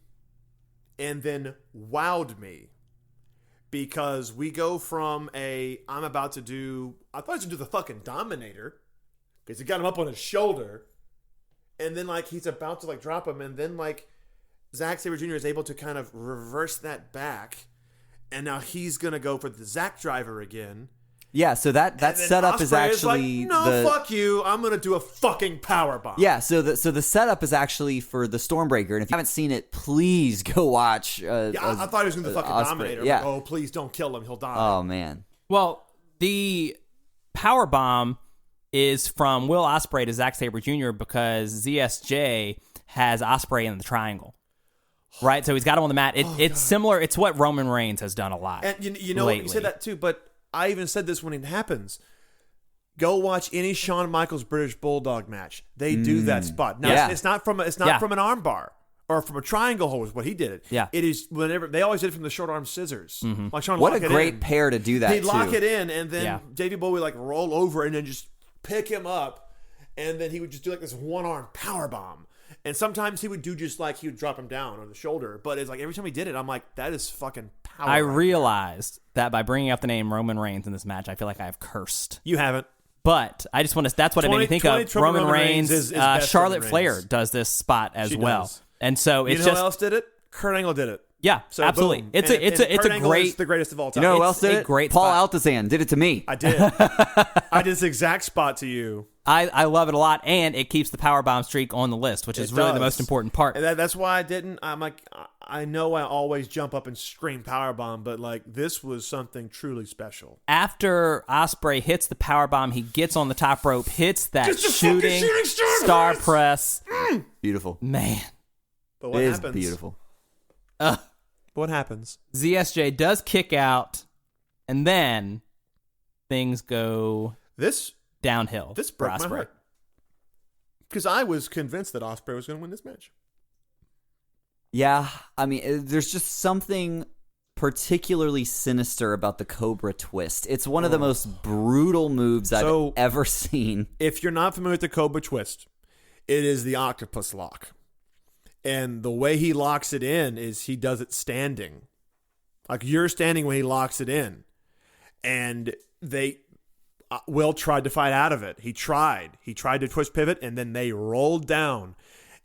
and then wowed me. Because we go from I thought I was going to do the fucking Dominator. Because he got him up on his shoulder. And then, he's about to, drop him. And then, Zack Sabre Jr. is able to kind of reverse that back. And now he's going to go for the Zack driver again. Yeah, so that setup is actually fuck you. I'm going to do a fucking power bomb. Yeah, so the setup is actually for the Stormbreaker, and if you haven't seen it, please go watch. I thought he was going to do the fucking Ospreay. Dominator. Yeah. Like, oh, please don't kill him. He'll die. Oh man. Well, the power bomb is from Will Ospreay to Zack Sabre Jr. because ZSJ has Ospreay in the triangle. Right? So he's got him on the mat. It's similar. It's what Roman Reigns has done a lot. And you know what? You said that too, but I even said this when it happens. Go watch any Shawn Michaels British Bulldog match. They do that spot. Now it's not from from an arm bar or from a triangle hold is what he did it. Yeah. It is whenever they always did it from the short arm scissors. Mm-hmm. Like Shawn What lock a it great in. pair to do that. He'd lock too. it in and then Yeah. Davey Boy would roll over and then just pick him up and then he would just do this one arm power bomb. And sometimes he would do just he would drop him down on the shoulder. But it's every time he did it, I'm like, that is fucking power. I realized that by bringing up the name Roman Reigns in this match, I feel like I have cursed. You haven't. But I just want to, that's what it made me think of. Roman Reigns, is best Charlotte Roman Flair Reigns. does this spot as She well. does. And so You it's know just who else did it? Kurt Angle did it. yeah, So absolutely. boom. It's And a Kurt Angle great is the greatest of all You time. know who It's else did a it? great Paul spot. Altazan did it to me. I did. I did this exact spot to you. I love it a lot, and it keeps the powerbomb streak on the list, which is really the does. most important part. And that's why I didn't. I'm like, I know I always jump up and scream powerbomb, but like this was something truly special. After Ospreay hits the powerbomb, he gets on the top rope, hits that Just a fucking shooting shooting star press. press. Beautiful. Man, But what It is happens? beautiful. What happens? ZSJ does kick out, and then things go This downhill. this for broke my Ospreay. heart because I was convinced that Ospreay was going to win this match. Yeah, I mean, there's just something particularly sinister about the Cobra twist. It's one of the most brutal moves So- I've ever seen. If you're not familiar with the Cobra twist, it is the octopus lock. And the way he locks it in is he does it standing. Like you're standing when he locks it in. And Will tried to fight out of it. He tried to twist pivot, and then they rolled down.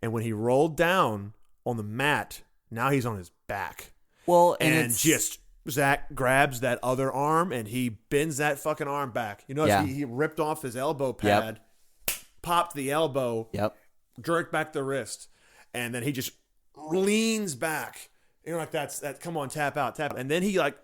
And when he rolled down on the mat, now he's on his back. Well, And it's just Zack grabs that other arm and he bends that fucking arm back. You know, Yeah. he ripped off his elbow pad, popped the elbow, Yep. jerked back the wrist, and then he just leans back. You're like, that. Come on, tap out. And then he like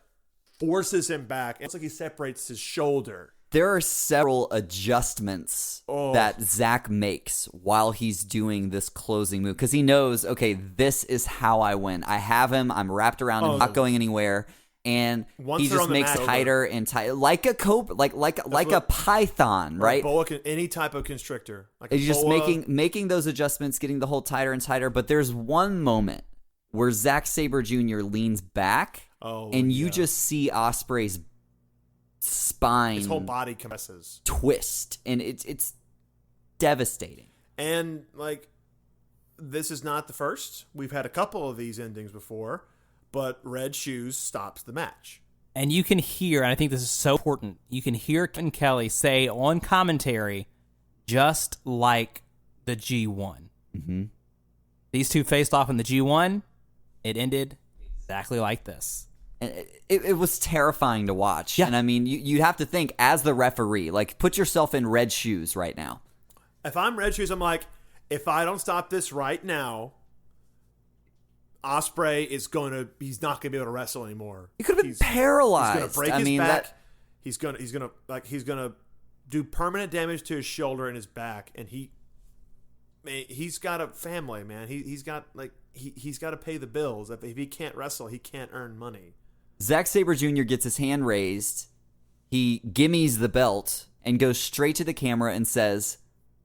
forces him back. It's like he separates his shoulder. There are several adjustments that Zack makes while he's doing this closing move because he knows, okay, this is how I win. I have him. I'm wrapped around him, not going anywhere, and Once he they're just on the makes mat, tighter and tighter, like a cobra, like a python, right? Any type of constrictor. Like He's just boa. making those adjustments, getting the hold tighter and tighter. But there's one moment where Zack Sabre Jr. leans back, and you just see Ospreay's spine, his whole body compresses. twist, and it's devastating. And like, this is not the first. We've had a couple of these endings before, but Red Shoes stops the match. And you can hear, and I think this is so important, you can hear Ken Kelly say on commentary, just like the G1. Mm-hmm. These two faced off in the G1. It ended exactly like this. And it was terrifying to watch. Yeah. And I mean, you'd have to think as the referee, like put yourself in Red Shoes right now. If I'm Red Shoes, I'm like, if I don't stop this right now, Ospreay he's not gonna be able to wrestle anymore. He could have been He's paralyzed. gonna break I his mean, back. He's gonna do permanent damage to his shoulder and his back, and he's got a family, man. He's got to pay the bills. If he can't wrestle, he can't earn money. Zack Sabre Jr. gets his hand raised. He gimmies the belt and goes straight to the camera and says,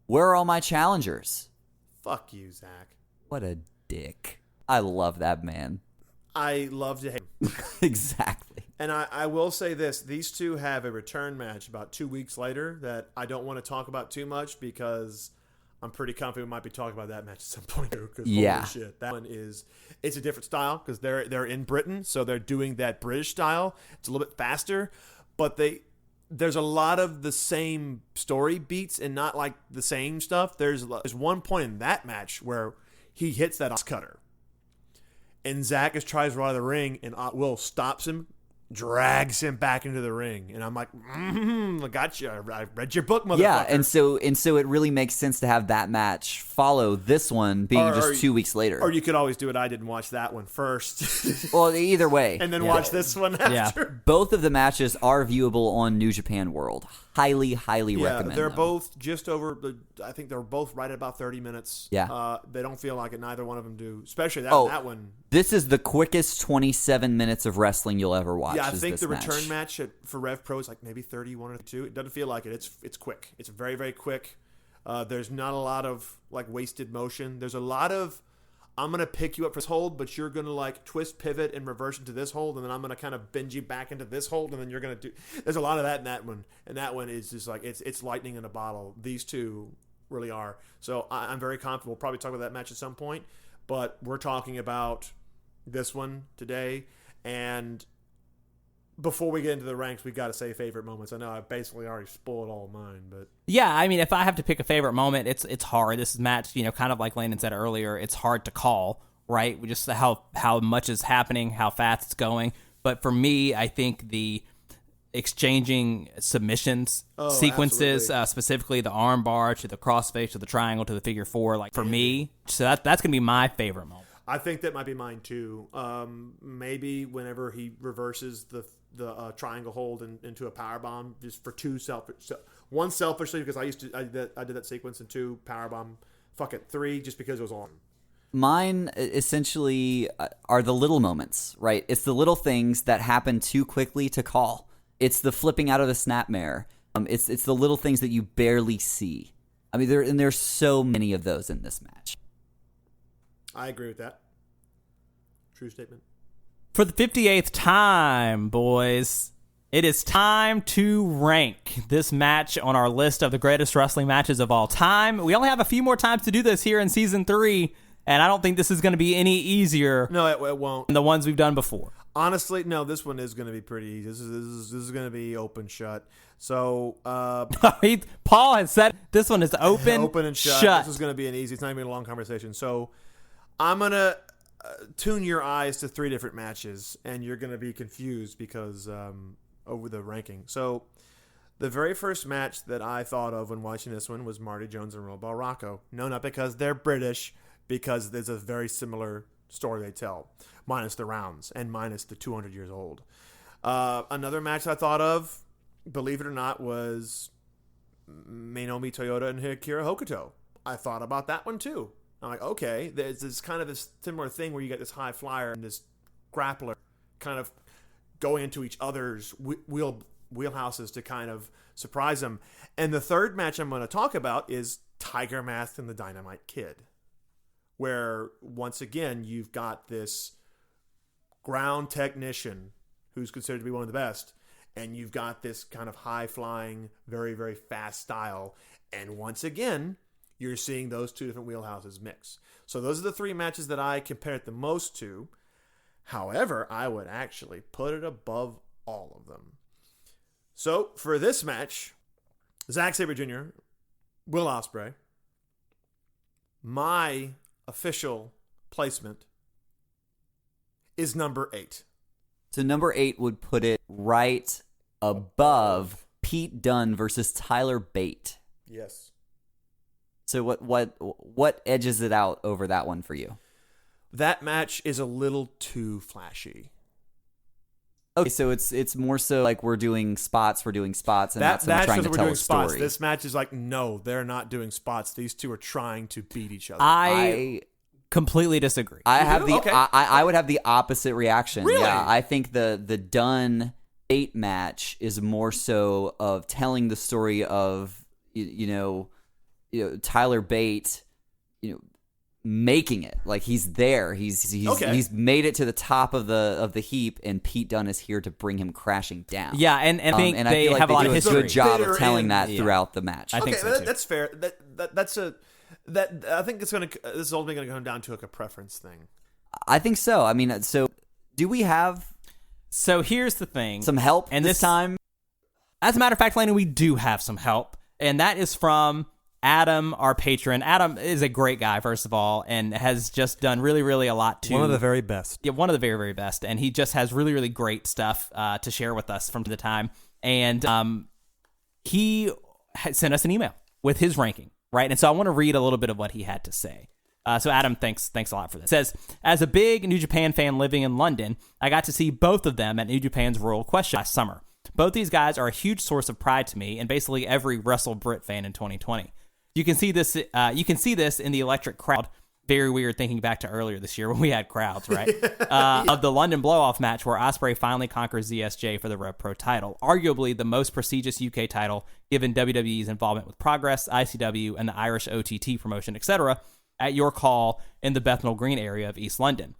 "Where are all my challengers?" Fuck you, Zach. What a dick. I love that man. I love to hate him. Exactly. And I will say this. These two have a return match about 2 weeks later that I don't want to talk about too much because I'm pretty confident we might be talking about that match at some point. Because Yeah. holy shit. That one it's a different style because they're in Britain, so they're doing that British style. It's a little bit faster, but there's a lot of the same story beats and not like the same stuff. There's one point in that match where he hits that cutter. And Zack tries to run out of the ring, and Will stops him, drags him back into the ring, and I'm like, I got you. I read your book, motherfucker. Yeah, and so it really makes sense to have that match follow this one being just 2 weeks later. Or you could always do it. I didn't watch that one first, Well, either way. and then Yeah. watch this one after. Both of the matches are viewable on New Japan World. Highly Yeah, recommend they're them. both just over. I think they're both right at about 30 minutes. Yeah. They don't feel like it. Neither one of them do. Especially that one. This is the quickest 27 minutes of wrestling you'll ever watch. Yeah, I is think this the return match for Rev Pro is like maybe 31 or 2. It doesn't feel like it. It's quick. It's very, very quick. There's not a lot of like wasted motion. There's a lot of I'm gonna pick you up for this hold, but you're gonna like twist, pivot, and reverse into this hold, and then I'm gonna kind of bend you back into this hold, and then you're gonna do. There's a lot of that in that one, and that one is just like it's lightning in a bottle. These two really are. So I'm very confident. We'll probably talk about that match at some point, but we're talking about this one today, and before we get into the ranks, we got to say favorite moments. I know I basically already spoiled all of mine, but Yeah, I mean, if I have to pick a favorite moment, it's hard. This match, kind of like Landon said earlier, it's hard to call, right? We just how much is happening, how fast it's going. But for me, I think the exchanging submissions sequences, specifically the arm bar to the crossface to the triangle to the figure four, like for me, so that's gonna be my favorite moment. I think that might be mine too. Maybe whenever he reverses the triangle hold into a power bomb, just for one selfishly because I did that sequence, and two power bomb, three just because it was on. Mine essentially are the little moments, right? It's the little things that happen too quickly to call. It's the flipping out of the snapmare. It's the little things that you barely see. I mean, there's so many of those in this match. I agree with that. True statement. For the 58th time, boys, it is time to rank this match on our list of the greatest wrestling matches of all time. We only have a few more times to do this here in Season 3, and I don't think this is going to be any easier No, it won't. than the ones we've done before. Honestly, no, this one is going to be pretty easy. This is going to be open shut. So, Paul has said this one is open and shut. This is going to be an easy. It's not even a long conversation. So, I'm going to tune your eyes to three different matches, and you're going to be confused because over the ranking. So, the very first match that I thought of when watching this one was Marty Jones and Roll Rocco. No, not because they're British, because there's a very similar story they tell, minus the rounds and minus the 200 years old. Another match I thought of, believe it or not, was Minomi Toyota and Akira Hokuto. I thought about that one too. I'm like, okay, there's this kind of this similar thing where you get this high flyer and this grappler kind of going into each other's wheelhouses to kind of surprise them. And the third match I'm going to talk about is Tiger Mask and the Dynamite Kid, where once again you've got this ground technician who's considered to be one of the best, and you've got this kind of high-flying, very, very fast style. And once again, you're seeing those two different wheelhouses mix. So those are the three matches that I compare it the most to. However, I would actually put it above all of them. So for this match, Zack Sabre Jr., Will Ospreay, my official placement is number 8. So number 8 would put it right above Pete Dunne versus Tyler Bate. Yes. So what edges it out over that one for you? That match is a little too flashy. Okay, so it's more so like we're doing spots, and that's them trying to tell a story. This match is like, no, they're not doing spots. These two are trying to beat each other. I completely disagree. I would have the opposite reaction. Really? Yeah, I think the Dunne Bate match is more so of telling the story of Tyler Bate, making it. Like he's there. He's made it to the top of the heap, and Pete Dunne is here to bring him crashing down. Yeah, and I think and they I feel like have a lot of do history. a good job Bitter of telling end. that Yeah. throughout the match. I think so too. That's fair. I think this is ultimately going to come down to a preference thing. I think so. I mean, so do we have So here's the thing. some help And this time? As a matter of fact, Landon, we do have some help, and that is from Adam, our patron. Adam is a great guy, first of all, and has just done really, really a lot to... One of the very best. Yeah, one of the very, very best. And he just has really, really great stuff to share with us from the time. And he had sent us an email with his ranking, right? And so I want to read a little bit of what he had to say. So Adam, thanks a lot for this. It says, as a big New Japan fan living in London, I got to see both of them at New Japan's Royal Question last summer. Both these guys are a huge source of pride to me and basically every Wrestle Brit fan in 2020. You can see this in the electric crowd. Very weird thinking back to earlier this year when we had crowds, right? Of the London blow-off match where Ospreay finally conquers ZSJ for the Rev Pro title. Arguably the most prestigious UK title given WWE's involvement with Progress, ICW, and the Irish OTT promotion, etc. at your call in the Bethnal Green area of East London.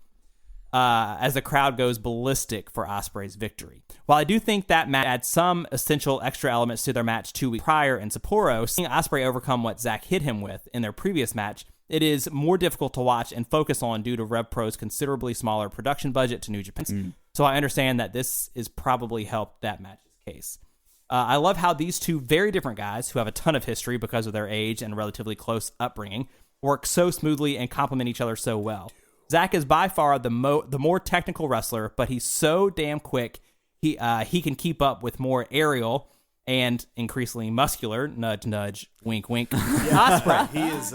As the crowd goes ballistic for Ospreay's victory. While I do think that match adds some essential extra elements to their match 2 weeks prior in Sapporo, seeing Ospreay overcome what Zack hit him with in their previous match it is more difficult to watch and focus on due to Rev Pro's considerably smaller production budget to New Japan. So I understand that this is probably helped that match's case. I love how these two very different guys who have a ton of history because of their age and relatively close upbringing work so smoothly and complement each other so well. Zack is by far the more technical wrestler, but he's so damn quick. He can keep up with more aerial and increasingly muscular, nudge, nudge, wink, wink, Ospreay. He is.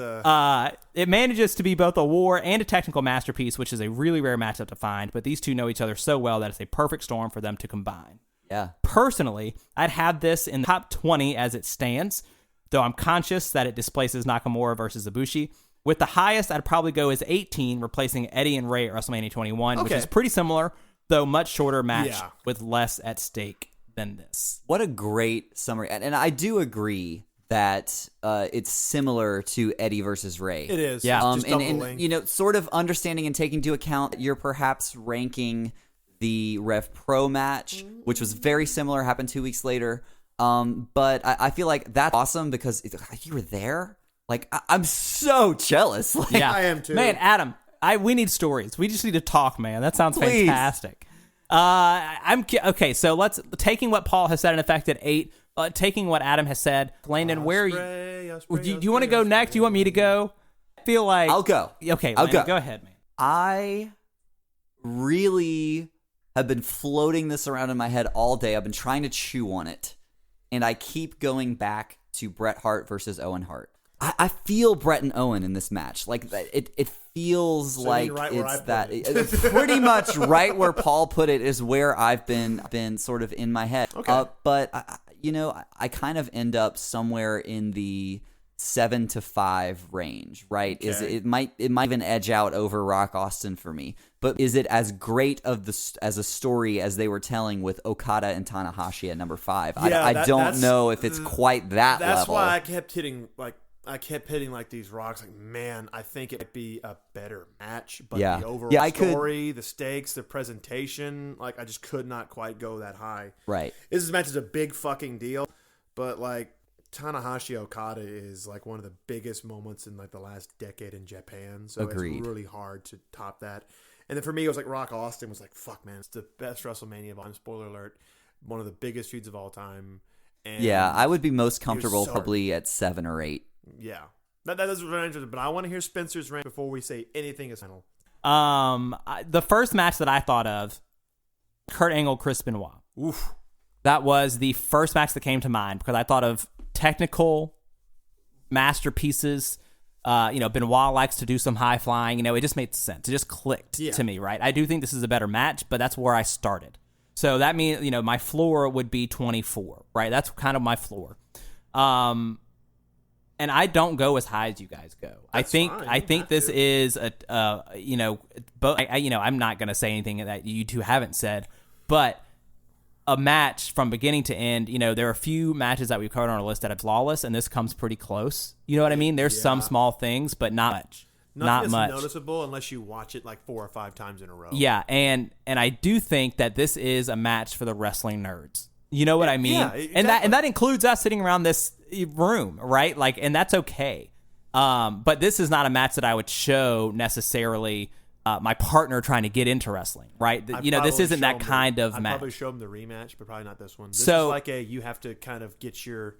It manages to be both a war and a technical masterpiece, which is a really rare matchup to find, but these two know each other so well that it's a perfect storm for them to combine. Yeah. Personally, I'd have this in the top 20 as it stands, though I'm conscious that it displaces Nakamura versus Ibushi. With the highest, I'd probably go as 18, replacing Eddie and Ray at WrestleMania 21, which is pretty similar, though much shorter match with less at stake than this. What a great summary. And I do agree that it's similar to Eddie versus Ray. It is. Yeah. Just And you know, sort of understanding and taking into account that you're perhaps ranking the Rev Pro match, which was very similar, happened 2 weeks later. But I feel like that's awesome because you were there. Like, I'm so jealous. Like, Yeah, I am too. Man, Adam, we need stories. We just need to talk, man. That sounds Please. fantastic. Okay. So let's taking what Paul has said in effect at 8, taking what Adam has said. Landon, where are you? Ospreay, Do you want to go next? Do you want me to go? I feel like I'll go. Okay, I'll Landon, go. go ahead, man. I really have been floating this around in my head all day. I've been trying to chew on it. And I keep going back to Bret Hart versus Owen Hart. I feel Bret and Owen in this match. Like, it feels like right where I it's put that. it. Pretty much right where Paul put it is where I've been sort of in my head. Okay. But, I kind of end up somewhere in the 7 to 5 range, right? Is Okay. it might even edge out over Rock Austin for me. But is it as great as a story as they were telling with Okada and Tanahashi at number 5? Yeah, I don't that's- know if it's quite that That's level. why I kept hitting like these rocks. Like, man, I think it might be a better match, but Yeah. the overall Yeah, I could- story, the stakes, the presentation, like, I just could not quite go that high. Right. This match is a big fucking deal, but like Tanahashi Okada is like one of the biggest moments in like the last decade in Japan. So Agreed. It's really hard to top that. And then for me, it was like Rock Austin was like, fuck, man, it's the best WrestleMania of all time. Spoiler alert, one of the biggest feuds of all time. And Yeah, I would be most comfortable so- probably at 7 or 8. yeah, that is very interesting. But I want to hear Spencer's rant before we say anything is final. The first match that I thought of, Kurt Angle, Chris Benoit. Oof. That was the first match that came to mind because I thought of technical masterpieces. Benoit likes to do some high flying. It just made sense. It just clicked to me, right? I do think this is a better match, but that's where I started. So that means, my floor would be 24, right? That's kind of my floor. And I don't go as high as you guys go. I think this is I'm not going to say anything that you two haven't said, but a match from beginning to end, there are a few matches that we've covered on our list that are flawless, and this comes pretty close. You know what I mean? There's some small things, but not much. Nothing Not that's much. noticeable unless you watch it like 4 or 5 times in a row. Yeah, and I do think that this is a match for the wrestling nerds. You know what I mean? Yeah, And exactly. that includes us sitting around this room, right? Like, and that's okay. But this is not a match that I would show necessarily my partner trying to get into wrestling, right? I'd This probably isn't show that him kind of I'd match. probably show him the rematch, but probably not this one. This So- is like you have to kind of get your.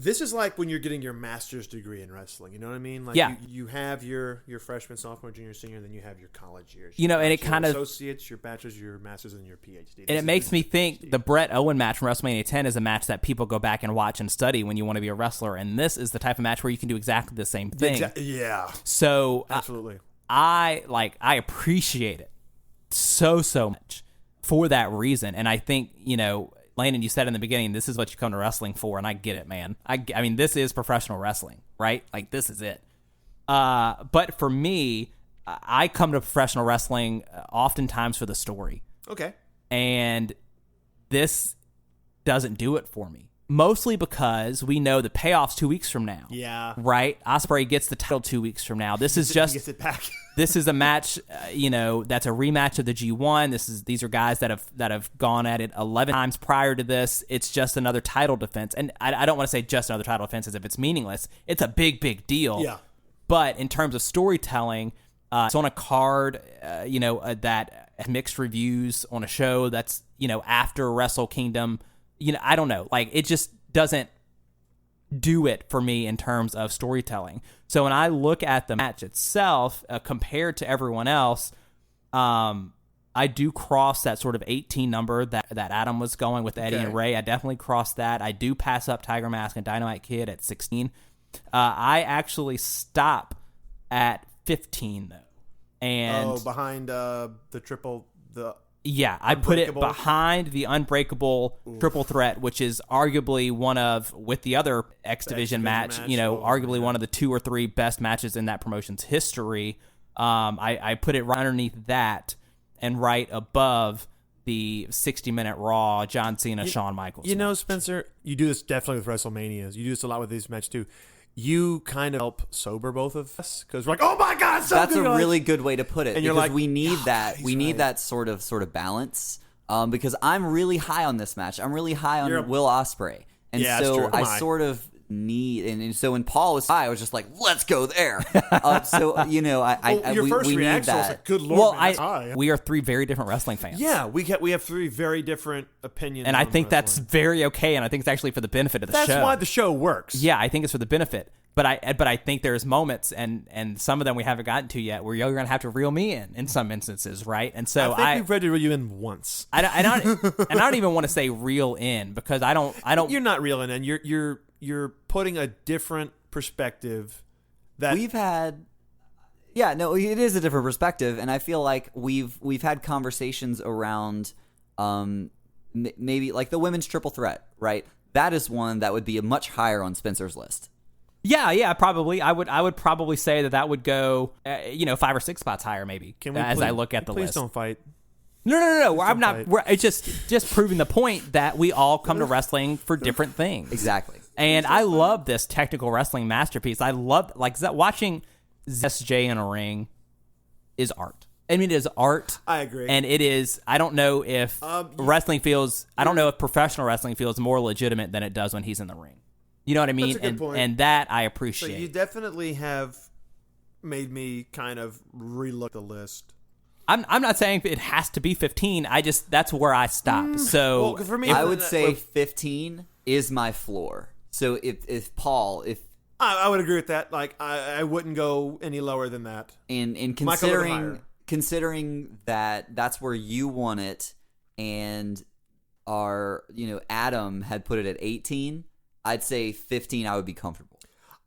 This is like when you're getting your master's degree in wrestling. You know what I mean? Like Yeah. you have your freshman, sophomore, junior, senior, and then you have your college years. You know, You've and got it your kind of- associates, your bachelor's, your master's, and your PhD. And it makes me think the Bret Owen match from WrestleMania 10 is a match that people go back and watch and study when you want to be a wrestler. And this is the type of match where you can do exactly the same thing. Yeah, So absolutely. I appreciate it so much for that reason. And I think, Landon, you said in the beginning, this is what you come to wrestling for, and I get it, man. I mean, this is professional wrestling, right? Like, this is it. But for me, I come to professional wrestling oftentimes for the story. Okay. And this doesn't do it for me. Mostly because we know the payoff's 2 weeks from now. Yeah. Right? Ospreay gets the title 2 weeks from now. This is He just... gets it back. This is a match, that's a rematch of the G1. These are guys that have gone at it 11 times prior to this. It's just another title defense, and I don't want to say just another title defense as if it's meaningless. It's a big deal. Yeah. But in terms of storytelling, it's on a card, that has mixed reviews on a show that's, after Wrestle Kingdom. I don't know. Like, it just doesn't do it for me in terms of storytelling. So when I look at the match itself, compared to everyone else, I do cross that sort of 18 number that Adam was going with Eddie and Ray. I definitely cross that. I do pass up Tiger Mask and Dynamite Kid at 16. I actually stop at 15 though, and behind the I put it behind the Unbreakable Triple Threat, which is arguably one of, with the other X Division match, arguably one of the 2 or 3 best matches in that promotion's history. I put it right underneath that and right above the 60-minute Raw John Cena Shawn Michaels. Spencer, you do this definitely with WrestleManias. You do this a lot with these matches too. You kind of help sober both of us because we're like, oh my god, so that's good. a really good way to put it. And you're because like, we need that. We need right. that sort of balance. Because I'm really high on this match. I'm really high on Will Ospreay, and Yeah, that's so true. I sort of need. And so when Paul was high, I was just like, let's go there. Your first we need reaction was that. like, good lord, man, that's high. We are 3 very different wrestling fans. Yeah, we have 3 very different opinions, and I on think that's wrestling. very okay, and I think it's actually for the benefit of the show. That's why the show works. Yeah, I think it's for the benefit. But I think there's moments, and some of them we haven't gotten to yet, where you're going to have to reel me in some instances, right? And so I think we've read to reel you in once. I don't even want to say reel in, because I don't. You're not reeling in. You're putting a different perspective that We've had. Yeah, no, it is a different perspective, and I feel like we've had conversations around maybe like the women's triple threat, right? That is one that would be much higher on Spencer's list. Yeah, probably. I would probably say that would go, 5 or 6 spots higher, maybe. I look at the please list. don't fight. No. I'm not. fight. It's just proving the point that we all come to wrestling for different things. Exactly. And I love this technical wrestling masterpiece. I love watching SJ in a ring is art. I mean, it is art. I agree. And it is. I don't know if wrestling feels. I don't know if professional wrestling feels more legitimate than it does when he's in the ring. You know what I mean? That's a good point. And that I So appreciate. you definitely have made me kind of relook the list. I'm not saying it has to be 15. That's where I stop. So Well, for me, I would say 15 is my floor. So if Paul, I would agree with that. Like I wouldn't go any lower than that. in Might go a little higher. considering that that's where you want it, and our Adam had put it at 18, I'd say 15. I would be comfortable.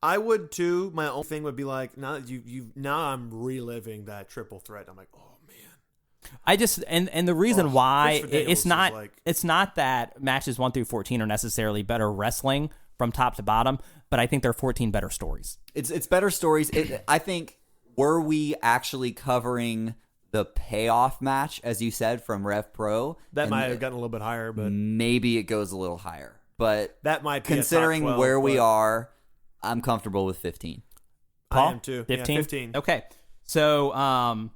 I would too. My only thing would be like, now I'm reliving that triple threat. I'm like, oh man. I just and the reason why Christopher Daniels it's not is like- it's not that matches 1 through 14 are necessarily better wrestling from top to bottom, but I think there are 14 better stories. It's better stories. I think, were we actually covering the payoff match, as you said, from Rev Pro, That and might have gotten a little bit higher, but maybe it goes a little higher. But that might be a top considering 12, where we but are, I'm comfortable with 15. Paul, I am too. 15? Yeah, 15. Okay. So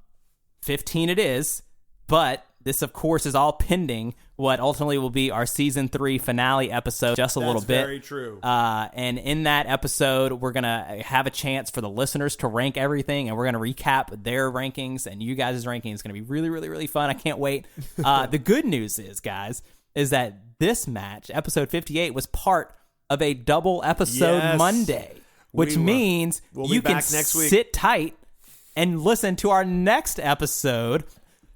15 it is, but this of course is all pending what ultimately will be our season 3 finale episode just a little bit. Very true. And in that episode, we're going to have a chance for the listeners to rank everything, and we're going to recap their rankings and you guys' rankings. It's going to be really, really, really fun. I can't wait. The good news is, guys, is that this match, episode 58, was part of a double episode Yes. Monday, which means we'll be you can back next week. sit tight and listen to our next episode.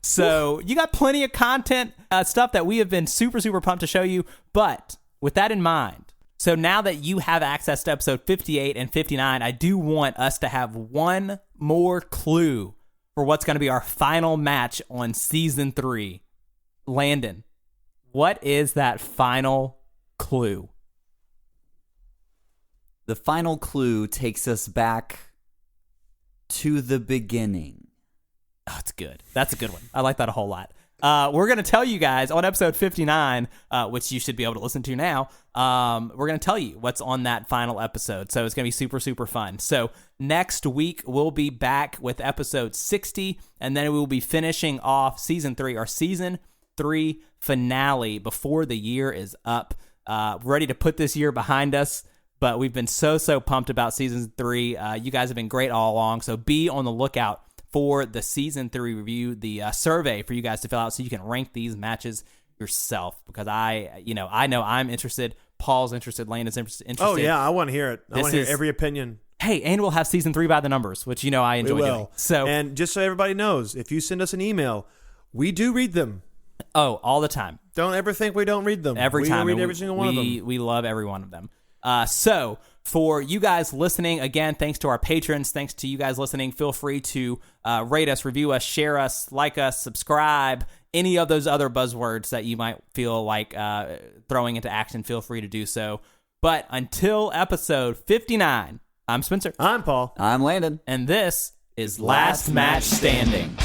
So you got plenty of content, stuff that we have been super, super pumped to show you. But with that in mind, so now that you have access to episode 58 and 59, I do want us to have one more clue for what's going to be our final match on season 3. Landon, what is that final clue? The final clue takes us back to the beginning. Oh, it's good. That's a good one. I like that a whole lot. We're going to tell you guys on episode 59, which you should be able to listen to now. We're going to tell you what's on that final episode. So it's going to be super, super fun. So next week, we'll be back with episode 60, and then we will be finishing off season 3, our season 3 finale before the year is up. Ready to put this year behind us. but we've been so pumped about season 3. You guys have been great all along, so be on the lookout for the season 3 review, the survey for you guys to fill out so you can rank these matches yourself, because I know I'm interested. Paul's interested. Lane is interested. Oh yeah, I want to hear it. I want to hear every opinion. Hey, and we'll have season 3 by the numbers, which I enjoy doing. So, and just so everybody knows, if you send us an email, we do read them. Oh, all the time. Don't ever think we don't read them. Every time. We read every single one of them. We love every one of them. So, for you guys listening, again, thanks to our patrons, thanks to you guys listening, feel free to rate us, review us, share us, like us, subscribe, any of those other buzzwords that you might feel like throwing into action, feel free to do so. But until episode 59, I'm Spencer. I'm Paul. I'm Landon. And this is Last Match Standing.